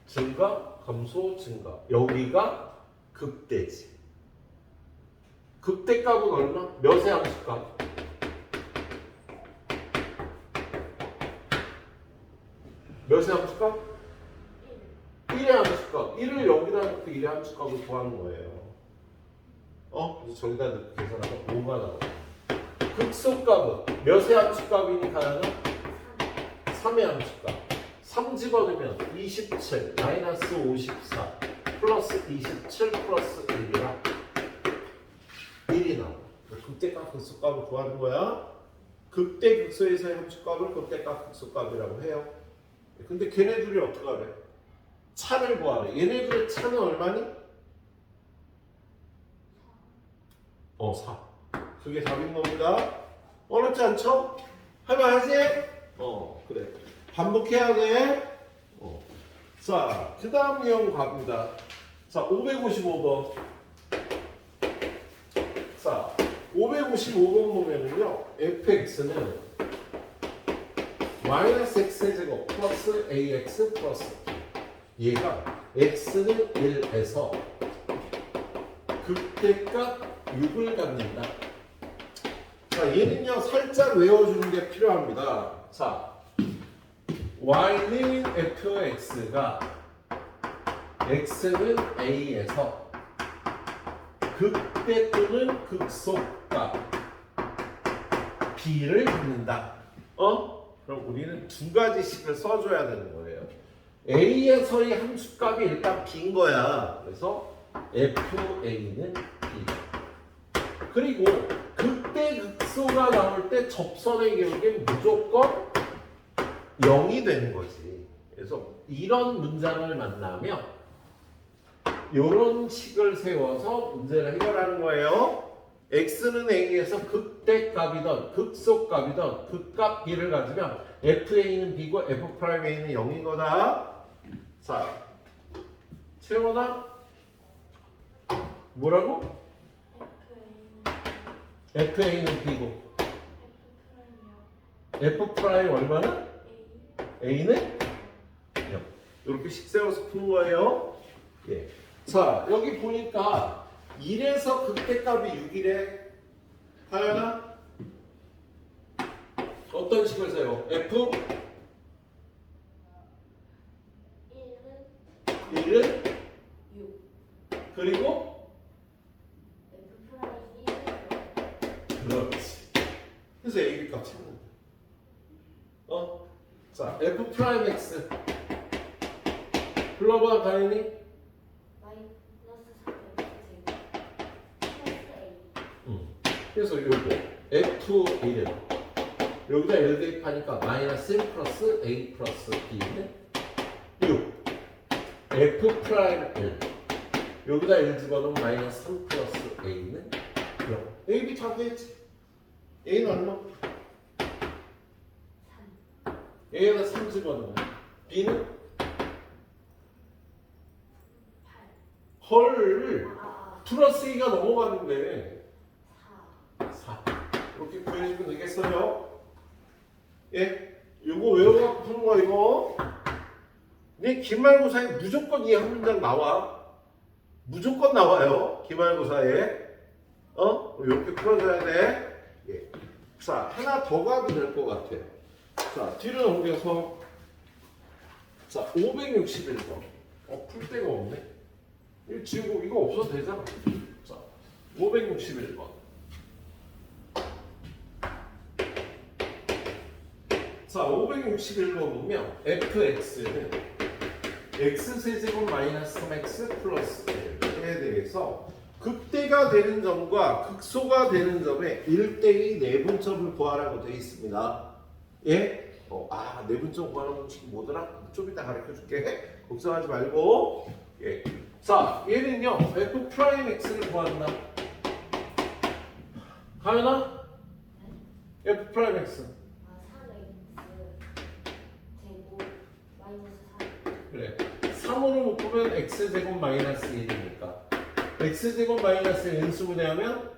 증가, 감소, 증가. 여기가 극대지. 극대값은 얼마? 몇의 함수값? 몇의 함수값? 1의 함수값. 1을 여기다 넣고 1의 함수값을 구하는 거예요. 그래서 저기다 넣고 계산하면 5가 나와요. 극소값은 몇의 함수값이니 가능한? 3의 함수값. 3 집어넣으면 27 마이너스 54 플러스 27 플러스 1이라 1이 나와. 극대값 극소값을 구하는 거야. 극대 극소에서의 함수값을 극대값 극소값이라고 해요. 근데 걔네들이 어떻게 하래? 차를 구하래. 얘네들의 차는 얼마니? 4. 그게 답인 겁니다. 어렵지 않죠? 해봐야지. 그래. 반복해야 돼. 자, 그 다음 내용 갑니다. 자, 555번. 자, 555번 보면은요, fx는 마이너스 x제곱 플러스 ax 플러스 얘가 x는 1에서 극대값 6을 갖는다. 자, 얘는요, 살짝 외워주는 게 필요합니다. 자, y는 fx가 x는 a에서 극대 또는 극소값 b를 갖는다. 그럼 우리는 두 가지씩을 써줘야 되는 거예요. a에서의 함수값이 일단 b인 거야. 그래서 fa는 b. 그리고 극대 극소가 나올 때 접선의 기울기는 무조건 0이 되는 거지. 그래서 이런 문장을 만나면 이런 식을 세워서 문제를 해결하는 거예요. x는 a에서 극대값이든 극소값이든 극값 b를 가지면 fa는 b고 f'a는 0인 거다. 자, 채원아 뭐라고? fa는 b고 f' 얼마나? a는 0. 이렇게 식 세워서 푸는 거예요. 예. 자, 여기 보니까 1에서 극대값이 6이래. 하연아? 어떤 식을 써요? F? 1은 1은? 6. 그리고? F 프라임 1은 그렇지. 그래서 AB 값 찾는 거야. 자, F 프라임 X. 불러봐, 가인이. 마이너스 3X 플러스 A. 그래서 요거 F1은 여기다 L 대입하니까 마이너스 1 플러스 A 플러스 B는 6. F 프라임 1 여기다 1 집어넣으면 마이너스 3 플러스 A는 0. A, B 찾겠지. A는 얼마? 3. A에다 3 집어넣으면 B는 8. 헐 아, 플러스 A가 넘어가는데 4. 4. 이렇게 구해주면 되겠어요? 예? 요거 외워갖고 푸는 거 이거. 네 기말고사에 무조건 이 한 문장 나와. 무조건 나와요. 기말고사에. 이렇게 풀어줘야 돼. 예. 자, 하나 더 가도 될 것 같아요. 자, 뒤로 넘겨서. 자, 561번. 풀 데가 없네. 이거 지우고 이거 없어도 되잖아. 자, 561번. 자, 561번이면 fx는 x세제곱 마이너스 3x 플러스 1에 대해서 극대가 되는 점과 극소가 되는 점의 1대2 내분점을 구하라고 되어 있습니다. 예? 내분점 구하는 공식이 뭐더라? 좀 이따 가르쳐 줄게. 걱정하지 말고. 예. 자, 얘는요, f 프라임 x를 구한다. 가연아? f 프라임 x. 3X 제곱 마이너스 3. 그래. 3으로 묶으면 x제곱 마이너스 1이니까 x제곱 마이너스 1 인수분해하면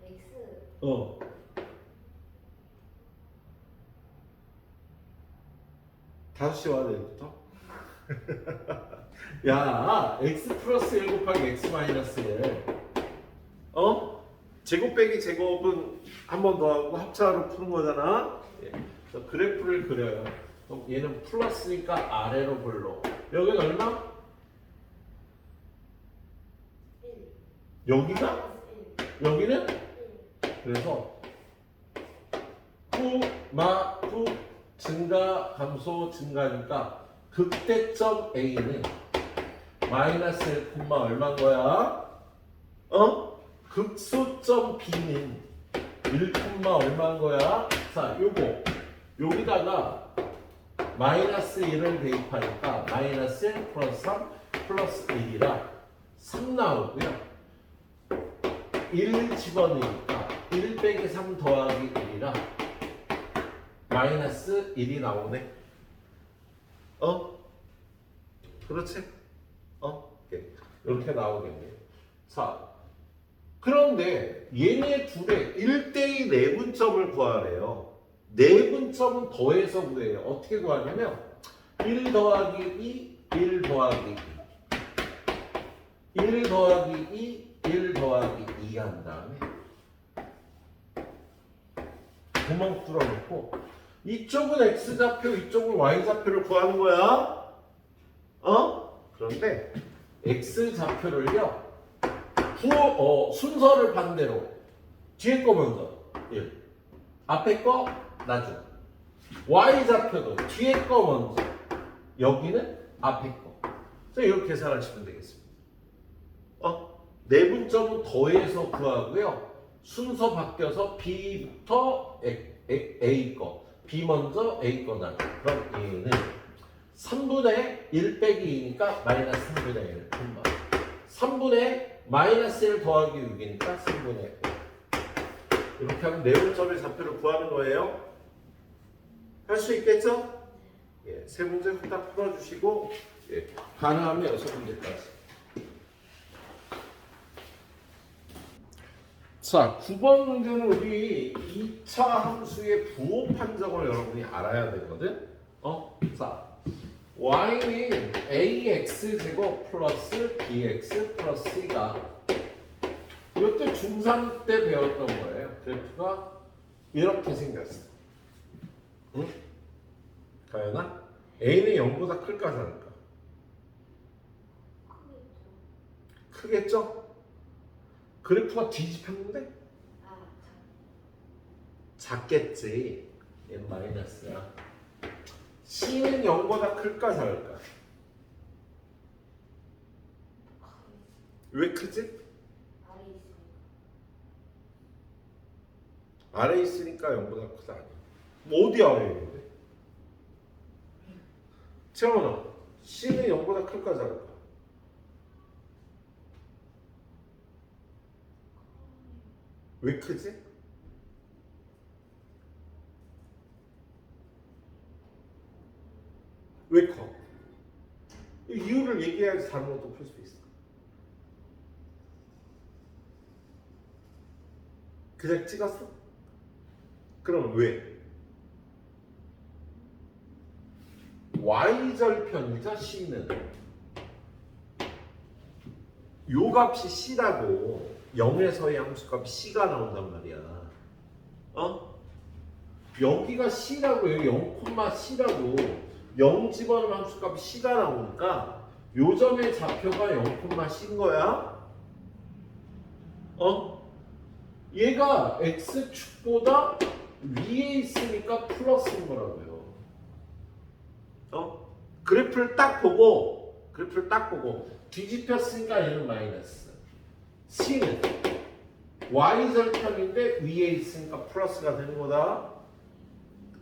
X. 다시 와야 되부터. 야, x 플러스 1 곱하기 x 마이너스 1. 제곱 빼기 제곱은 한 번 더 하고 합차로 푸는 거잖아. 예. 그래서 그래프를 그려요. 그럼 얘는 플러스니까 아래로 불러. 여기는 얼마? 1. 여기가? 1. 여기는? 1. 그래서 후, 마, 후 증가, 감소, 증가니까 극대점 A는 마이너스 1, 얼마인 거야? 극소점 B는 1, 얼마인 거야? 자, 요거 여기다가 마이너스 1을 대입하니까 마이너스 1 플러스 3 플러스 1이라 3 나오고요. 1 집어넣으니까 1 빼기 3 더하기 1이라 마이너스 1이 나오네. 그렇지? 이렇게 나오겠네요. 자, 그런데 얘네 둘의 1대2 내분점을 구하래요. 내분점은 더해서 구해요. 어떻게 구하냐면 1 더하기 2, 1 더하기 2 1 더하기 2, 1 더하기 2 한 다음에 구멍 뚫어놓고 이쪽은 x좌표, 이쪽은 y좌표를 구하는 거야. 그런데 x좌표를요 순서를 반대로 뒤에 거 먼저 1 앞에 거 나중 y좌표도 뒤에 거 먼저 여기는 앞에 거. 그래서 이렇게 계산하시면 되겠습니다. 내분점은 더해서 구하고요. 순서 바뀌어서 B부터 A 거, B 먼저 A 거 나중. 그럼 얘는 3분의 1 빼기 2니까 마이너스 3분의 1 분만. 3분의 마이너스 1 더하기 6이니까 3분의 5. 이렇게 하면 내분점의 좌표를 구하는 거예요. 할 수 있겠죠? 예, 세 문제 후딱 풀어주시고 가능하면 6문제까지. 자, 9번 문제는 우리 2차 함수의 부호 판정을 여러분이 알아야 되거든. 자, y는 ax 제곱 플러스 bx 플러스 c가 이때 중3 때 배웠던 거예요. 그래프가 이렇게 생겼어. 응? 가연아? a는 0보다 클까 작을까? 크겠죠? 그래프가 뒤집혔는데? 아, 작겠지. 얘는 마이너스야. c는 0보다 클까 작을까? 왜 크지? 아래 있으니까. 아래 있으니까 0보다 크다 아니야. 뭐 어디 아래에 있는데? 채원아, c는 0보다 클까 작을까? 왜 크지? 왜 커? 이 이유를 얘기해야지 다른 것도 풀 수 있어. 그냥 찍었어? 그럼 왜? y절편이죠, c는. 요 값이 c라고 0에서의 함수값이 c가 나온단 말이야. 어? 여기가 c라고 여기 0,c라고 0 집어넣은 함수값이 c가 나오니까 요 점의 좌표가 0,c인 거야. 어? 얘가 x축보다 위에 있으니까 플러스인 거라고요. 어? 그래프를 딱 보고 뒤집혔으니까 얘는 마이너스. c는 y절편인데 위에 있으니까 플러스가 되는 거다.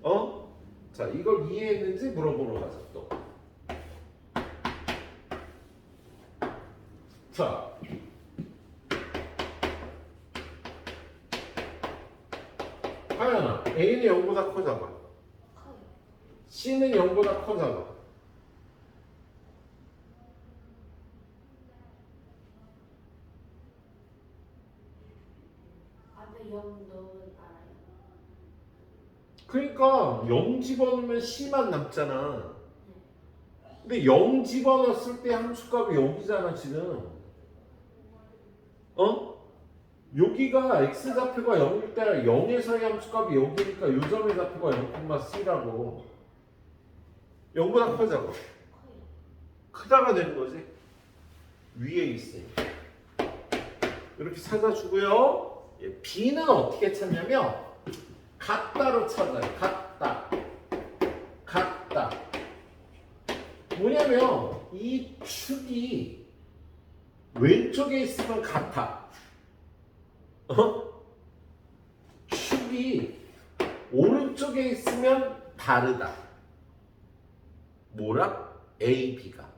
어? 자, 이걸 이해했는지 물어보러 가자 또. 자, 하연아, a는 0보다 커 작아? 커요. c는 0보다 커 작아? 앞에 0 넣으면 알아요. 그러니까 0 집어넣으면 c만 남잖아. 근데 0 집어넣었을 때 함수값이 여기잖아 지금. 어? 여기가 x좌표가 0일 때 0에서의 함수값이 여기니까 요 점의 좌표가 0,c라고. 0보다 커 작아? 커요. 크다가 되는 거지. 위에 있으니까. 이렇게 찾아주고요. 예, b는 어떻게 찾냐면 같다로 찾아요. 같다. 뭐냐면 이 축이 왼쪽에 있으면 같아. 축이 오른쪽에 있으면 다르다. 뭐라? A, B가.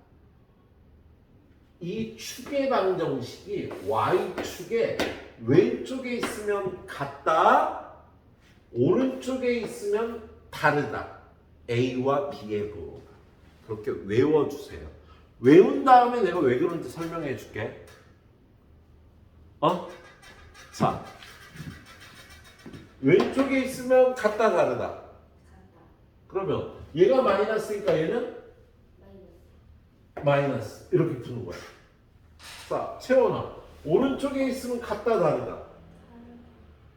이 축의 방정식이 Y축의 왼쪽에 있으면 같다. 오른쪽에 있으면 다르다. A와 B의 부호가. 그렇게 외워주세요. 외운 다음에 내가 왜 그런지 설명해 줄게. 자, 왼쪽에 있으면 같다 다르다. 같다. 그러면 얘가 마이너스니까 얘는 마이너스 이렇게 푸는 거야. 자, 채원아, 오른쪽에 있으면 같다 다르다.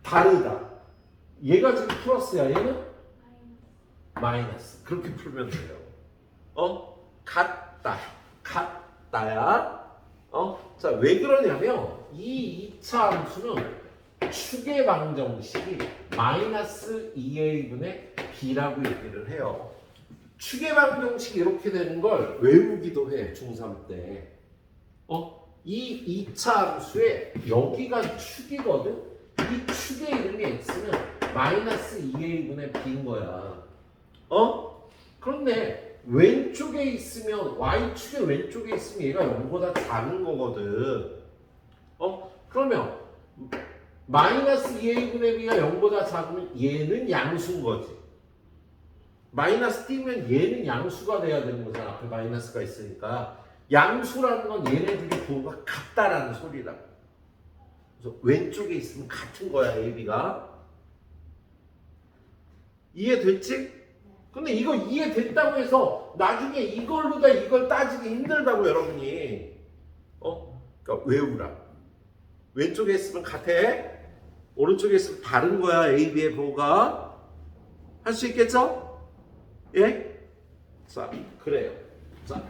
다르다. 얘가 지금 플러스야. 얘는 마이너스. 그렇게 풀면 돼요. 같다야. 자, 왜 그러냐면 이 2차 함수는 축의 방정식이 마이너스 2a분의 b라고 얘기를 해요. 축의 방정식이 이렇게 되는 걸 외우기도 해, 중3 때. 이 2차 함수에 여기가 축이거든? 이 축의 이름이 x는 마이너스 2a분의 b인 거야. 그런데 왼쪽에 있으면 y축의 왼쪽에 있으면 얘가 0보다 작은 거거든. 그러면 마이너스 2a분의 b가 0보다 작으면 얘는 양수인 거지. 마이너스 띄면 얘는 양수가 돼야 되는 거잖아. 앞에 마이너스가 있으니까. 양수라는 건 얘네들이 부호가 같다라는 소리라. 그래서 왼쪽에 있으면 같은 거야, a, b가. 이해됐지? 근데 이거 이해됐다고 해서 나중에 이걸로다 이걸 따지기 힘들다고 여러분이. 그러니까 외우라. 왼쪽에 있으면 같아. 오른쪽에 있으면 다른 거야. A, B의 부호가. 할 수 있겠죠? 예? 자, 그래요. 자,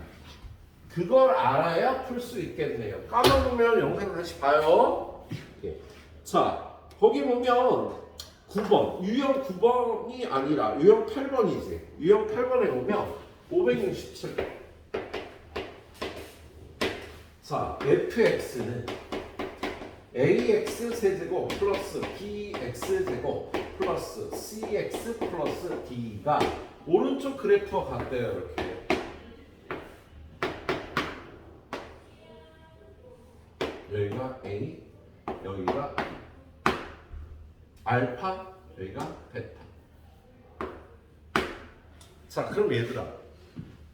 그걸 알아야 풀 수 있겠네요. 까먹으면 영상 다시 봐요. 예. 자, 거기 보면 9번, 유형 9번이 아니라 유형 8번이지. 유형 8번에 보면 567. 자, fx는 ax 세제곱 플러스 bx 제곱 플러스 cx 플러스 d가 오른쪽 그래프와 같대요. 이렇게. 여기가 a, 여기가 알파, 여기가 베타. 자, 그럼 얘들아,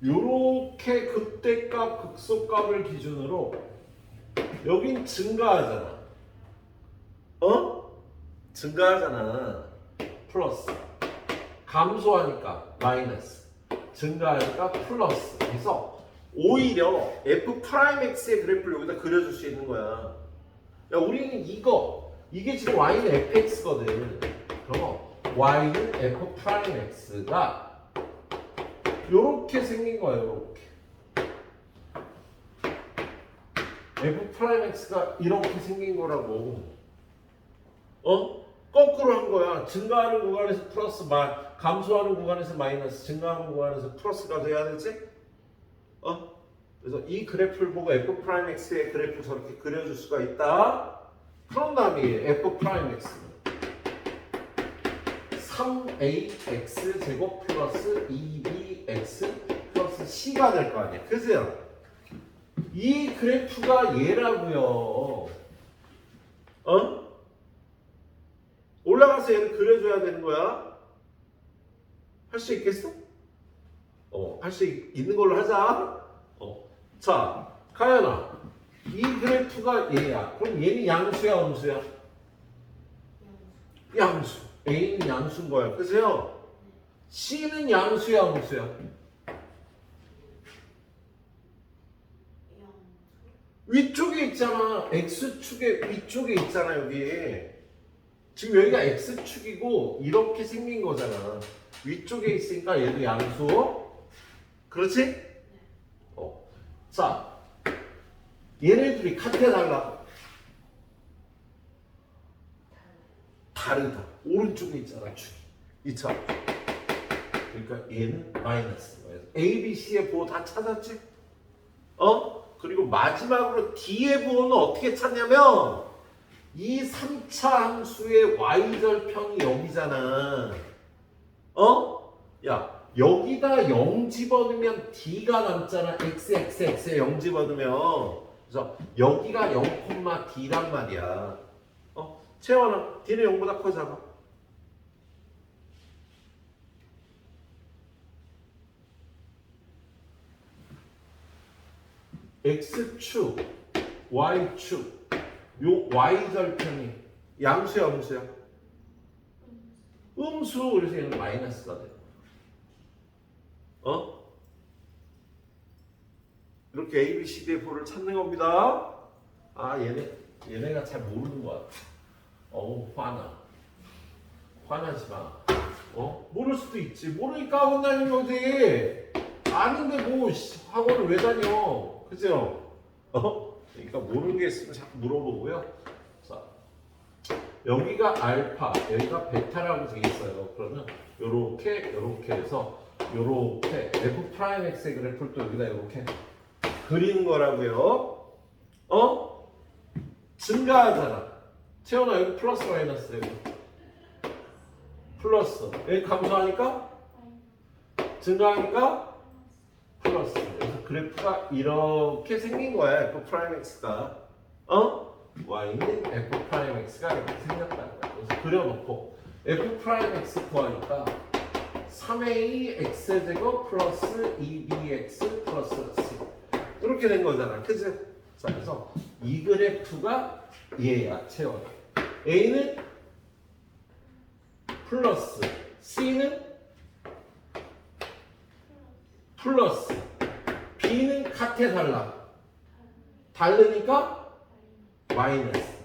요렇게 극대값, 극소값을 기준으로 여긴 증가하잖아. 증가하잖아. 플러스. 감소하니까 마이너스. 증가하니까 플러스. 그래서 오히려 F'X의 그래프를 여기다 그려줄 수 있는 거야. 야, 우리는 이게 지금 Y는 fx거든. 그럼 Y는 F'X가 요렇게 생긴 거예요. 요렇게. F'X가 이렇게 생긴 거라고. 거꾸로 한 거야. 증가하는 구간에서 플러스, 감소하는 구간에서 마이너스, 증가하는 구간에서 플러스가 돼야 되지? 그래서 이 그래프를 보고 F'X의 그래프 저렇게 그려줄 수가 있다. 그런 다음에 F'X는 3ax 제곱 플러스 2bx 플러스 c가 될 거 아니야. 그죠? 이 그래프가 얘라고요. 올라가서 얘를 그려줘야 되는 거야. 할 수 있겠어? 할 수 있는 걸로 하자. 자, 가연아, 이 그래프가 얘야. 그럼 얘는 양수야, 음수야? 양수. A는 양수인 거야. 그죠? C는 양수야, 음수야? 위쪽에 있잖아. X축의 위쪽에 있잖아, 여기. 지금 여기가 X축이고 이렇게 생긴 거잖아. 위쪽에 있으니까 얘도 양수. 그렇지? 자, 얘네들이 같아 달라? 다르다. 오른쪽에 있잖아, 축이. 이차. 그러니까 얘는 마이너스. A, B, C의 부호 다 찾았지? 그리고 마지막으로 D의 부호는 어떻게 찾냐면 이 3차 함수의 y절편이 여기잖아. 야, 여기다 0 집어넣으면 D가 남잖아. xxx에 0 집어넣으면. 그래서 여기가 0, D란 말이야. 채원아, D는 0보다 커 잡아. X축, Y축, 요 Y절편이 양수야, 음수야? 음수. 그래서 얘는 마이너스가 돼. 이렇게 A, B, C, D의 부호를 찾는 겁니다. 얘네가 잘 모르는 것 같아. 화나지 마. 모를 수도 있지. 모르니까 학원 다니는 거지. 아는데 뭐 학원을 왜 다녀? 그죠? 그러니까 모르는 게 있으면 자꾸 물어보고요. 자, 여기가 알파, 여기가 베타라고 돼 있어요. 그러면 요렇게 해서 요렇게 F'X의 그래프를 또 여기다 요렇게 그리는 거라고요. 증가하잖아. 채원아, 여기 플러스 마이너스 여기. 플러스. 여기 감소하니까? 증가하니까? 플러스. 그래서 그래프가 이렇게 생긴 거야. F'X가. Y는 F'X가 이렇게 생겼다는 거야. 그래서 그려놓고 F'X 구하니까 3a x제곱 플러스 2bx 플러스 c 이렇게 된 거잖아. 그치? 자, 그래서 이 그래프가 얘야, 채원. A는 플러스, C는 플러스 b는 같아 달라? 다르니까 마이너스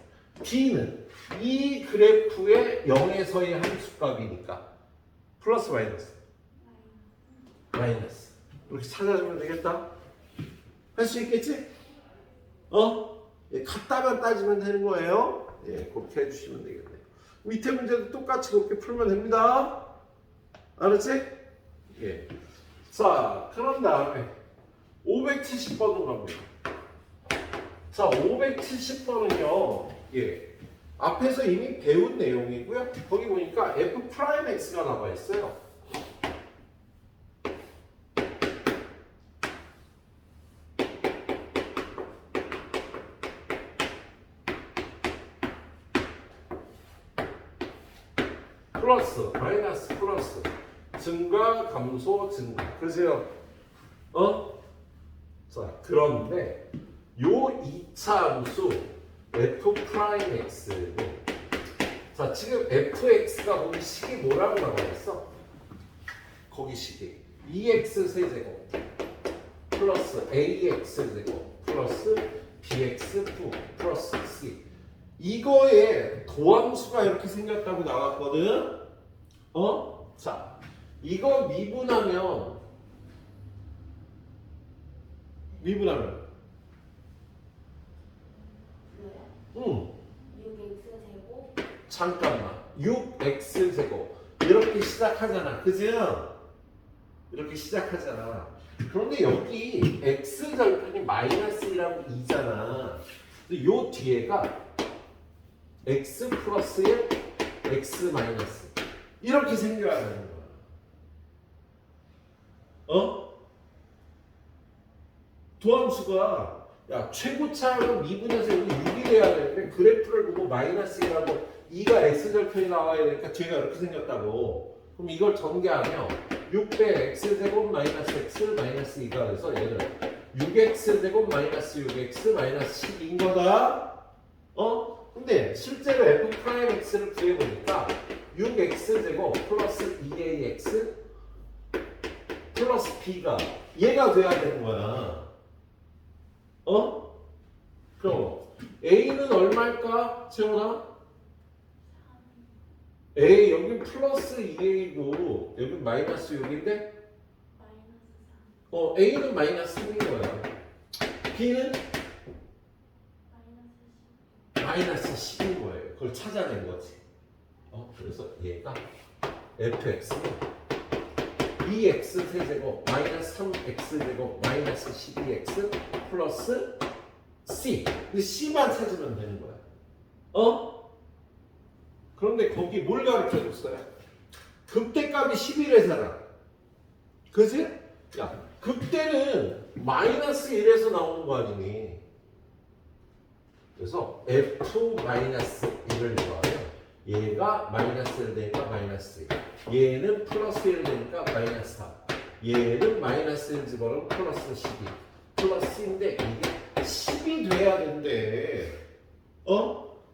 b는 이 그래프의 0에서의 함수값이니까 플러스 마이너스 이렇게 찾아주면 되겠다. 할 수 있겠지? 예, 갖다만 따지면 되는 거예요. 예, 그렇게 해주시면 되겠네요. 밑에 문제도 똑같이 그렇게 풀면 됩니다. 알았지? 예. 자, 그런 다음에 570번으로 갑니다. 자, 570번은요. 예. 앞에서 이미 배운 내용이고요. 거기 보니까 f 프라임 x가 나와 있어요. 플러스, 마이너스, 플러스, 증가, 감소, 증가. 그죠? 자, 그런데 요 2차 함수 f 프라임 x는 자, 지금 fx가 거기 식이 뭐라고 나와 있어? 거기 식이 2x 세제곱 플러스 ax 제곱 플러스 bx 2 플러스 c 이거에 도함수가 이렇게 생겼다고 나왔거든. 자, 이거 미분하면 뭐야? 응. 6x 제곱 잠깐만 6x 제곱 이렇게 시작하잖아. 그죠? 이렇게 시작하잖아. 그런데 여기 x 절편이 마이너스 1하고 2잖아. 근데 요 뒤에가 x 플러스 1, x 마이너스 이렇게 생겨야 되는 거야. 도함수가 야 최고차로 미분해서 여기 6이 돼야 되는데 그래프를 보고 마이너스 1하고 2가 x절편이 나와야 되니까 뒤가 이렇게 생겼다고. 그럼 이걸 전개하면 6배 x제곱 마이너스 x 마이너스 2가 돼서 얘는 6x제곱 마이너스 6x 마이너스 12인 거다. 근데 실제로 f 프라임 x를 구해보니까 6x제곱 플러스 2ax 플러스 b가 얘가 돼야 되는 거야. 그럼 a는 얼마일까? 채원아? A 여기 플러스 2a고 여기 마이너스 6인데 마이너스 3 a는 마이너스 3인 거야. b는 마이너스 10인 거예요. 그걸 찾아낸 거지. 그래서 얘가 fx는 2x 세제곱 마이너스 3x 제곱 마이너스 12x 플러스 c. 근데 c만 찾으면 되는 거야. 그런데 거기 뭘 가르쳐 줬어요? 극대값이 11에서잖아. 그지? 야, 극대는 마이너스 1에서 나오는 거 아니니? 그래서 f 마이너스 1을 더하면 얘가 마이너스 1 되니까 마이너스 1. 얘는 플러스 1 되니까 마이너스 3. 얘는 마이너스 1 집어넣으면 플러스 12. 플러스인데 이게 10이 돼야 된대.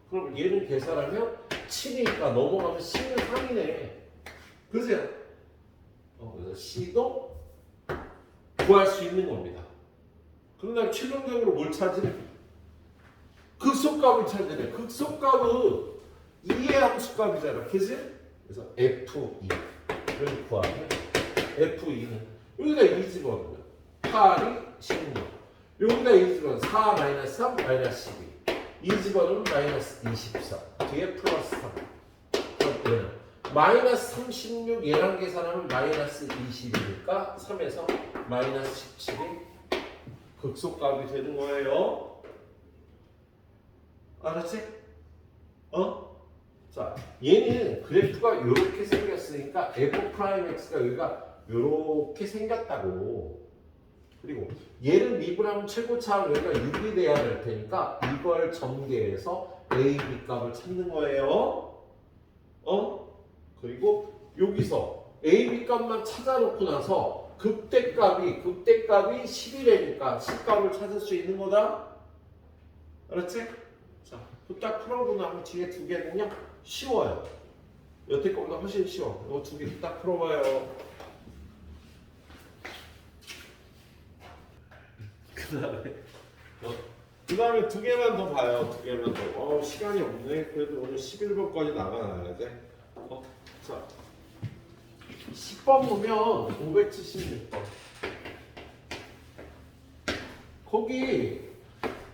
그럼 얘는 계산하면 7이니까 넘어가면 10은 3이네. 그죠? 그래서 C도 구할 수 있는 겁니다. 그러나 최종적으로 뭘 찾으래? 극소값을 찾으래. 극소값은 2의 함수값이잖아. 그지? 그래서 F2를 구하면 F2는 여기다 2 집어넣으면 8이 16. 여기다 2 집어넣으면 4 마이너스 3 마이너스 12. 2 집어넣으면 마이너스 24. 뒤에 플러스 3. 그럼 마이너스 36 얘랑 계산하면 마이너스 20이니까 3에서 마이너스 17이 극소값이 되는 거예요. 알았지? 자, 얘는 그래프가 이렇게 생겼으니까 f 프라임 x가 여기가 이렇게 생겼다고. 그리고 얘를 미분하면 최고차항 여기가 6이 돼야 될 테니까 이걸 전개해서 a, b 값을 찾는 거예요. 그리고 여기서 a, b 값만 찾아놓고 나서 극대값이 11이니까 c 값을 찾을 수 있는 거다. 알았지? 자, 딱 풀어보고 나면 뒤에 두 개는요 쉬워요. 여태 거보다 훨씬 쉬워. 이거 두 개 딱 풀어봐요. 그 다음에 두 개만 더 봐요. 두 개만 더. 시간이 없네. 그래도 오늘 11번까지 나가야 돼. 자, 10번 보면 576번. 거기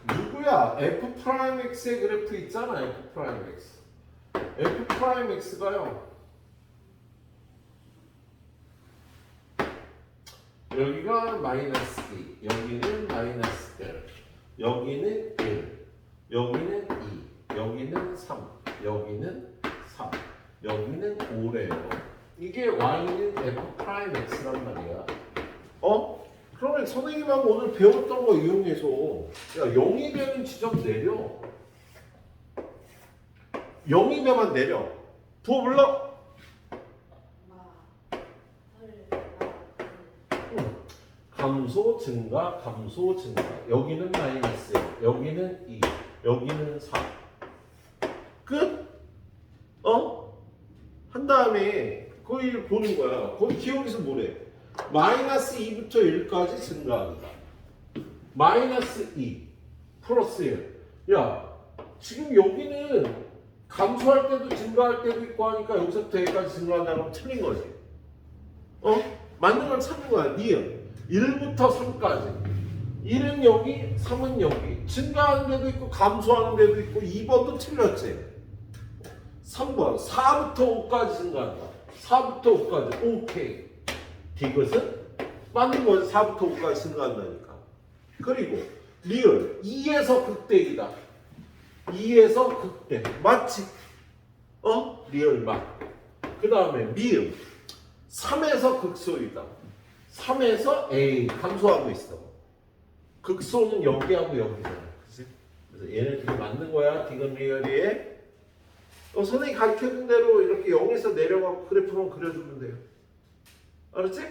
누구야? F 프라임 X의 그래프 있잖아. F 프라임 X. F 프라임 X가요. 여기가 마이너스 2, 여기는 마이너스 1, 여기는 1, 여기는 2, 여기는 3, 여기는 3, 여기는 5래요. 이게 y는 f 프라임 x란 말이야. 그러면 선생님하고 오늘 배웠던 거 이용해서 야 0이 되는 지점 내려. 0이 되면 내려. 부호 불러. 감소 증가 감소 증가. 여기는 마이너스 1, 여기는 2, 여기는 3. 끝? 한 다음에 거기를 보는 거야. 거기 기억에서 뭐래? 마이너스 2부터 1까지 증가합니다. 마이너스 2 플러스 1. 야, 지금 여기는 감소할 때도 증가할 때도 있고 하니까 여기서부터 여기까지 증가한다는 건 틀린 거지. 맞는 걸 찾는 거야. 니은 1부터 3까지. 1은 여기, 3은 여기. 증가하는 데도 있고 감소하는 데도 있고 2번도 틀렸지. 3번 4부터 5까지 증가한다. 4부터 5까지. 오케이. 이것은 맞는 거지. 4부터 5까지 증가한다니까. 그리고 리얼 2에서 극대이다. 2에서 극대. 맞지? 리얼 맞. 그 다음에 미음 3에서 극소이다. 3에서 A 감소하고 있어. 극소는 여기하고 여기잖아. 그치? 그래서 얘네들이 맞는 거야. 디귿 리얼이. 선생님이 가르쳐준 대로 이렇게 0에서 내려가고 그래프만 그려주면 돼요. 알았지?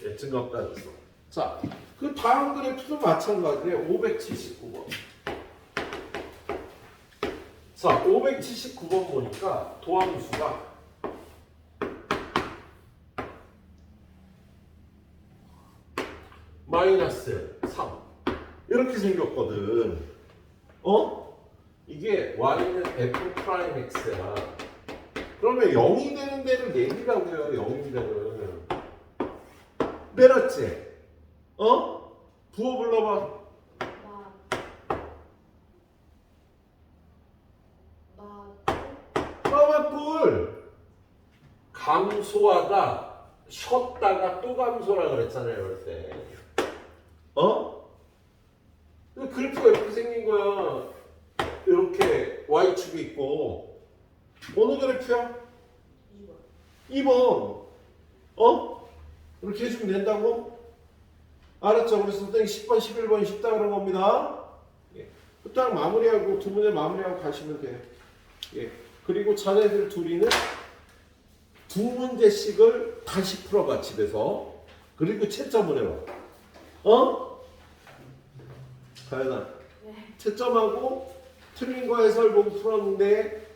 예, 증가가 됐어. 자, 그 다음 그래프도 마찬가지예요. 579번. 자, 579번 보니까 도함수가 마이너스 3 이렇게 생겼거든. 이게 y는 f 프라임 x야. 그러면 0이 되는 데를 내리라고요. 0인 데를 내렸지? 부호 불러봐. 마마뿔 감소하다 쉬었다가 또 감소라 그랬잖아요. 이럴 때. 그래프가 이렇게 생긴 거야. 이렇게 y축이 있고. 어느 그래프야? 2번. 이렇게 해주면 된다고? 알았죠? 그래서 선생님 10번, 11번이 쉽다 그런 겁니다. 예. 딱 마무리하고 두 문제 마무리하고 가시면 돼요. 예. 그리고 자네들 둘이는 두 문제씩을 다시 풀어봐 집에서. 그리고 채점을 해봐. 가연아. 네. 채점하고 틀린 거 해설 보고 풀었는데